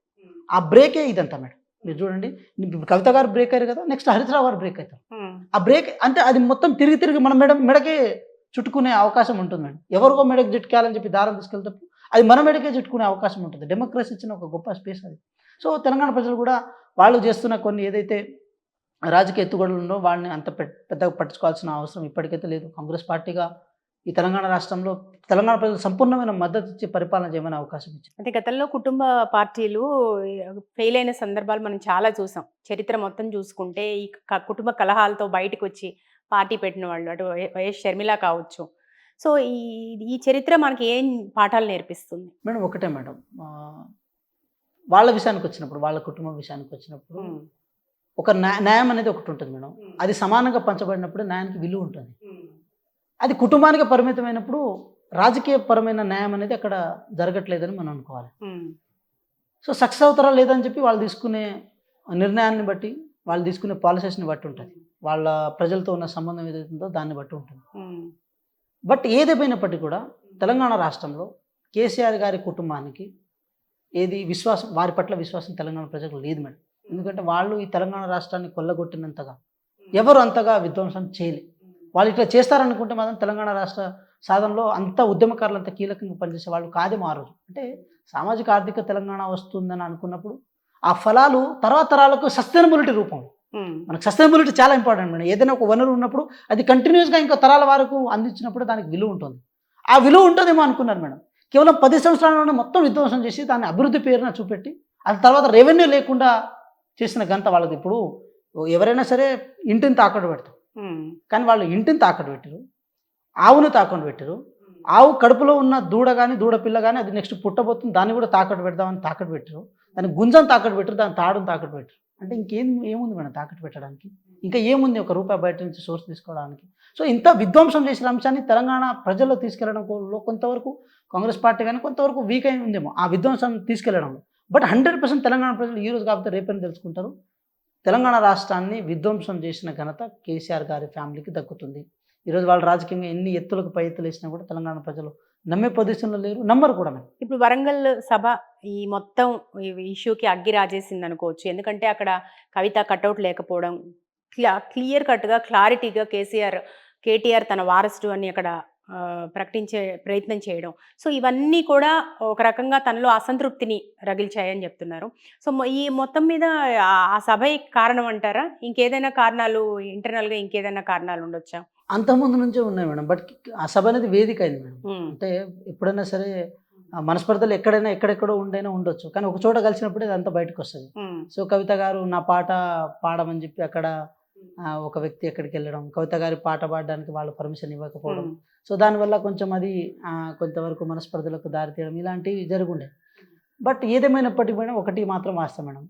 ఆ బ్రేకే ఇదంతా మేడం. మీరు చూడండి, కవిత గారు బ్రేక్ అయ్యారు కదా, నెక్స్ట్ హరీశ్రావు గారు బ్రేక్ అవుతారు. ఆ బ్రేక్ అంటే అది మొత్తం తిరిగి మన మెడకే చుట్టుకునే అవకాశం ఉంటుంది మేడం. ఎవరికో మెడకి చుట్టుకోవాలని చెప్పి దారం తీసుకెళ్తే అది మన మెడకే చుట్టుకునే అవకాశం ఉంటుంది. డెమోక్రసీ ఇచ్చిన ఒక గొప్ప స్పేస్ అది. సో తెలంగాణ ప్రజలు కూడా వాళ్ళు చేస్తున్న కొన్ని ఏదైతే రాజకీయ ఎత్తుగడలు ఉండో వాడిని అంత పెద్దగా పట్టించుకోవాల్సిన అవసరం ఇప్పటికైతే లేదు. కాంగ్రెస్ పార్టీగా ఈ తెలంగాణ రాష్ట్రంలో తెలంగాణ ప్రజలు సంపూర్ణమైన మద్దతు ఇచ్చి పరిపాలన చేయమనే అవకాశం ఇచ్చింది. అంటే గతంలో కుటుంబ పార్టీలు ఫెయిల్ అయిన సందర్భాలు మనం చాలా చూసాం. చరిత్ర మొత్తం చూసుకుంటే ఈ కుటుంబ కలహాలతో బయటకు వచ్చి పార్టీ పెట్టిన వాళ్ళు అటు వైఎస్ షర్మిల కావచ్చు. సో ఈ చరిత్ర మనకి ఏం పాఠాలు నేర్పిస్తుంది మేడం? ఒకటే మేడం, వాళ్ళ విషయానికి వచ్చినప్పుడు, వాళ్ళ కుటుంబం విషయానికి వచ్చినప్పుడు ఒక న్యాయం అనేది ఒకటి ఉంటుంది మేడం. అది సమానంగా పంచబడినప్పుడు న్యాయానికి విలువ ఉంటుంది. అది కుటుంబానికి పరిమితమైనప్పుడు రాజకీయపరమైన న్యాయం అనేది అక్కడ జరగట్లేదని మనం అనుకోవాలి. సో సక్సెస్ అవుతారా లేదని చెప్పి వాళ్ళు తీసుకునే నిర్ణయాన్ని బట్టి, వాళ్ళు తీసుకునే పాలసీస్ని బట్టి ఉంటుంది. వాళ్ళ ప్రజలతో ఉన్న సంబంధం ఏదైతుందో దాన్ని బట్టి ఉంటుంది. బట్ ఏదేమైనప్పటికీ కూడా తెలంగాణ రాష్ట్రంలో కేసీఆర్ గారి కుటుంబానికి విశ్వాసం, వారి పట్ల విశ్వాసం తెలంగాణ ప్రజలకు లేదు మేడం. ఎందుకంటే వాళ్ళు ఈ తెలంగాణ రాష్ట్రాన్ని కొల్లగొట్టినంతగా ఎవరు అంతగా విధ్వంసం చేయలే. వాళ్ళు ఇట్లా చేస్తారనుకుంటే మాత్రం తెలంగాణ రాష్ట్ర సాధనలో అంత ఉద్యమకారులు అంత కీలకంగా పనిచేసే వాళ్ళు కాదేమో ఆ రోజు. అంటే సామాజిక ఆర్థిక తెలంగాణ వస్తుందని అనుకున్నప్పుడు ఆ ఫలాలు తర్వాత తరాలకు సస్టైనబిలిటీ రూపంలో, మనకు సస్టైనబిలిటీ చాలా ఇంపార్టెంట్ మేడం. ఏదైనా ఒక వనరు ఉన్నప్పుడు అది కంటిన్యూస్గా ఇంకా తరాల వరకు అందించినప్పుడు దానికి విలువ ఉంటుంది. ఆ విలువ ఉంటుందేమో అనుకున్నారు మేడం. కేవలం 10 సంవత్సరాల్లోనే మొత్తం విధ్వంసం చేసి దాన్ని అభివృద్ధి పేరున చూపెట్టి అది తర్వాత రెవెన్యూ లేకుండా చేసిన గంత వాళ్ళది. ఇప్పుడు ఎవరైనా సరే ఇంటిని తాకట్టు పెడతారు, కానీ వాళ్ళు ఇంటిని తాకట్టు పెట్టారు, ఆవును తాకట్టు పెట్టారు. ఆవు కడుపులో ఉన్న దూడ కానీ దూడ పిల్ల కానీ అది నెక్స్ట్ పుట్టబోతుంది, దాన్ని కూడా తాకట్టు పెడదామని తాకట్టు పెట్టారు. దాన్ని గుంజని తాకట్టు పెట్టారు, దాన్ని తాడుని తాకట్టు పెట్టారు. అంటే ఏముంది మేడం తాకట్టు పెట్టడానికి? ఇంకా ఏముంది ఒక రూపాయి బయట నుంచి సోర్స్ తీసుకోవడానికి? సో ఇంత విధ్వంసం చేసిన అంశాన్ని తెలంగాణ ప్రజల్లో తీసుకెళ్లడంలో కొంతవరకు కాంగ్రెస్ పార్టీ కానీ కొంతవరకు వీక్ అయి ఉందేమో ఆ విధ్వంసాన్ని తీసుకెళ్లడంలో. బట్ 100% తెలంగాణ ప్రజలు ఈరోజు కాకపోతే రేపని తెలుసుకుంటారు. తెలంగాణ రాష్ట్రాన్ని విధ్వంసం చేసిన ఘనత కేసీఆర్ గారి ఫ్యామిలీకి దక్కుతుంది. ఈరోజు వాళ్ళు రాజకీయంగా ఎన్ని ఎత్తులకు పై ఎత్తులు వేసినా కూడా తెలంగాణ ప్రజలు నమ్మే పొజిషన్లో లేరు, నమ్మరు కూడా. ఇప్పుడు వరంగల్ సభ ఈ మొత్తం ఇష్యూకి అగ్గి రాజేసింది అనుకోవచ్చు. ఎందుకంటే అక్కడ కవిత కట్అవుట్ లేకపోవడం, క్లియర్ కట్గా క్లారిటీగా కేటీఆర్ తన వారసుడు అని అక్కడ ప్రకటించే ప్రయత్నం చేయడం. సో ఇవన్నీ కూడా ఒక రకంగా తనలో అసంతృప్తిని రగిల్చాయని చెప్తున్నారు. సో ఈ మొత్తం మీద ఆ సభ కారణం అంటారా? ఇంకేదైనా కారణాలు, ఇంటర్నల్గా ఇంకేదైనా కారణాలు ఉండొచ్చా? అంతకుముందు నుంచే ఉన్నాయి మేడం. బట్ ఆ సభ అనేది వేదిక అయింది మేడం. అంటే ఎప్పుడైనా సరే మనస్పర్ధలు ఎక్కడెక్కడో ఉండొచ్చు, కానీ ఒక చోట కలిసినప్పుడే అదంతా బయటకు వస్తుంది. సో కవిత గారు నా పాట పాడమని చెప్పి అక్కడ ఒక వ్యక్తి ఎక్కడికి వెళ్ళడం, కవిత గారి పాట పాడడానికి వాళ్ళు పర్మిషన్ ఇవ్వకపోవడం, సో దానివల్ల కొంచెం అది కొంతవరకు మనస్పర్ధలకు దారితీయడం ఇలాంటివి జరుగుండే. బట్ ఏదేమైనప్పటికీ మేడం ఒకటి మాత్రం వాస్తవం మేడం,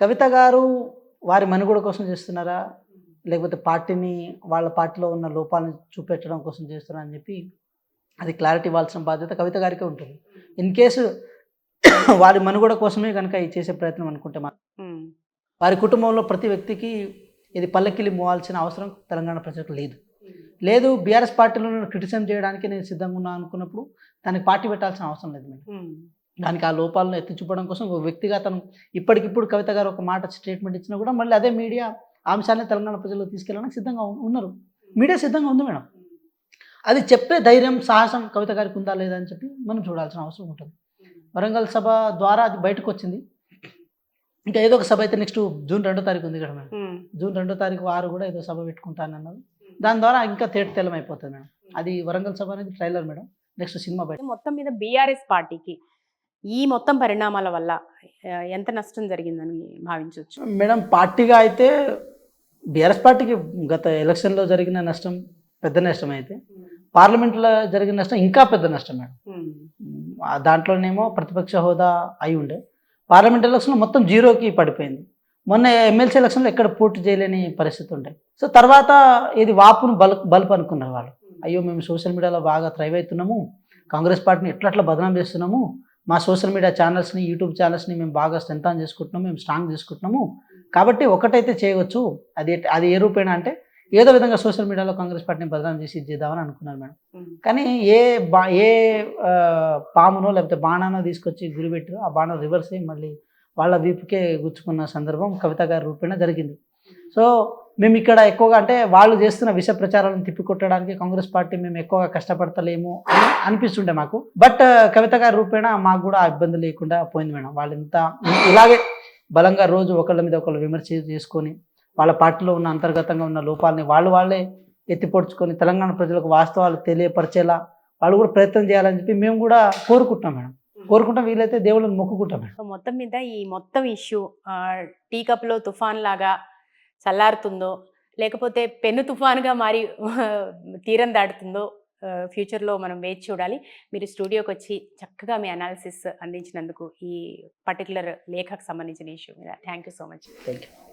కవిత గారు వారి మనుగడ కోసం చేస్తున్నారా లేకపోతే పార్టీని వాళ్ళ పార్టీలో ఉన్న లోపాలను చూపెట్టడం కోసం చేస్తున్నారని చెప్పి అది క్లారిటీ ఇవ్వాల్సిన బాధ్యత కవిత గారికే ఉంటుంది. ఇన్ కేసు వారి మనుగడ కోసమే కనుక ఇది చేసే ప్రయత్నం అనుకుంటే వారి కుటుంబంలో ప్రతి వ్యక్తికి ఇది పల్లకిలి మోవాల్సిన అవసరం తెలంగాణ ప్రజలకు లేదు. బీఆర్ఎస్ పార్టీలో క్రిటిసిజం చేయడానికి నేను సిద్ధంగా ఉన్నాను అనుకున్నప్పుడు దానికి పార్టీ పెట్టాల్సిన అవసరం లేదు మేడం. దానికి ఆ లోపాలను ఎత్తి చూపడం కోసం ఒక వ్యక్తిగా తను ఇప్పటికిప్పుడు కవిత గారు ఒక మాట స్టేట్మెంట్ ఇచ్చినా కూడా మళ్ళీ అదే మీడియా అంశాన్ని తెలంగాణ ప్రజల్లో తీసుకెళ్ళడానికి సిద్ధంగా ఉన్నారు. మీడియా సిద్ధంగా ఉంది మేడం. అది చెప్పే ధైర్యం సాహసం కవిత గారికి ఉందా లేదా అని చెప్పి మనం చూడాల్సిన అవసరం ఉంటుంది. వరంగల్ సభ ద్వారా అది బయటకు వచ్చింది. ఇంకా ఏదో ఒక సభ అయితే నెక్స్ట్ జూన్ 2వ తారీఖు ఉంది కదా మేడం. జూన్ 2వ తారీఖు వారు కూడా ఏదో సభ పెట్టుకుంటానన్నారు. దాని ద్వారా ఇంకా తెల్లం అయిపోతుంది మేడం. అది వరంగల్ సభ అనేది ట్రైలర్ మేడం. నెక్స్ట్ సినిమా బయట. మొత్తం మీద బీఆర్ఎస్ పార్టీకి ఈ మొత్తం పరిణామాల వల్ల ఎంత నష్టం జరిగిందని భావించవచ్చు మేడం? పార్టీగా అయితే బీఆర్ఎస్ పార్టీకి గత ఎలక్షన్లో జరిగిన నష్టం పెద్ద నష్టం అయితే పార్లమెంట్లో జరిగిన నష్టం ఇంకా పెద్ద నష్టం మేడం. దాంట్లోనేమో ప్రతిపక్ష హోదా అయి ఉండే, పార్లమెంట్ ఎలక్షన్లో మొత్తం జీరోకి పడిపోయింది. మొన్న ఎమ్మెల్సీ ఎలక్షన్లో ఎక్కడ పోటీ చేయలేని పరిస్థితి ఉండే. సో తర్వాత ఇది వాపును బలుపు అనుకున్నారు వాళ్ళు. అయ్యో మేము సోషల్ మీడియాలో బాగా థ్రైవ్ అవుతున్నాము, కాంగ్రెస్ పార్టీని ఎట్లా బదనాం చేస్తున్నాము, మా సోషల్ మీడియా ఛానల్స్ని యూట్యూబ్ ఛానల్స్ని మేము బాగా స్ట్రెంథన్ చేసుకుంటున్నాము, మేము స్ట్రాంగ్ చేసుకుంటున్నాము, కాబట్టి ఒకటైతే చేయవచ్చు. అది ఏ రూపేనా అంటే ఏదో విధంగా సోషల్ మీడియాలో కాంగ్రెస్ పార్టీని బదనాం చేసి చేద్దామని అనుకున్నారు మేడం. కానీ ఏ పామునో లేకపోతే బాణానో తీసుకొచ్చి గురిపెట్టారో ఆ బాణం రివర్స్ అయ్యి మళ్ళీ వాళ్ళ వీపుకే గుచ్చుకున్న సందర్భం కవిత గారి రూపేణ జరిగింది. సో మేము ఇక్కడ ఎక్కువగా అంటే వాళ్ళు చేస్తున్న విష ప్రచారాలను తిప్పికొట్టడానికి కాంగ్రెస్ పార్టీ మేము ఎక్కువగా కష్టపడతలేము అని అనిపిస్తుండే మాకు. బట్ కవిత గారి రూపేణ మాకు కూడా ఆ ఇబ్బంది లేకుండా పోయింది మేడం. వాళ్ళు ఇంత ఇలాగే బలంగా రోజు ఒకళ్ళ మీద ఒకళ్ళు విమర్శ చేసుకొని వాళ్ళ పార్టీలో ఉన్న అంతర్గతంగా ఉన్న లోపాలని వాళ్ళే ఎత్తిపొడుచుకొని తెలంగాణ ప్రజలకు వాస్తవాలు తెలియపరిచేలా వాళ్ళు కూడా ప్రయత్నం చేయాలని చెప్పి మేము కూడా కోరుకుంటున్నాం మేడం. కోరుకుంటాం, వీలైతే దేవుళ్ళని మొక్కుకుంటాం మేడం. మొత్తం మీద ఈ మొత్తం ఇష్యూ టీ కప్లో తుఫాన్ లాగా చల్లారుతుందో లేకపోతే పెను తుఫాన్గా మారి తీరం దాటుతుందో ఫ్యూచర్లో మనం వేచి చూడాలి. మీరు స్టూడియోకి వచ్చి చక్కగా మీ అనాలిసిస్ అందించినందుకు ఈ పర్టికులర్ లేఖకు సంబంధించిన ఇష్యూ మీద thank you so much. Thank you.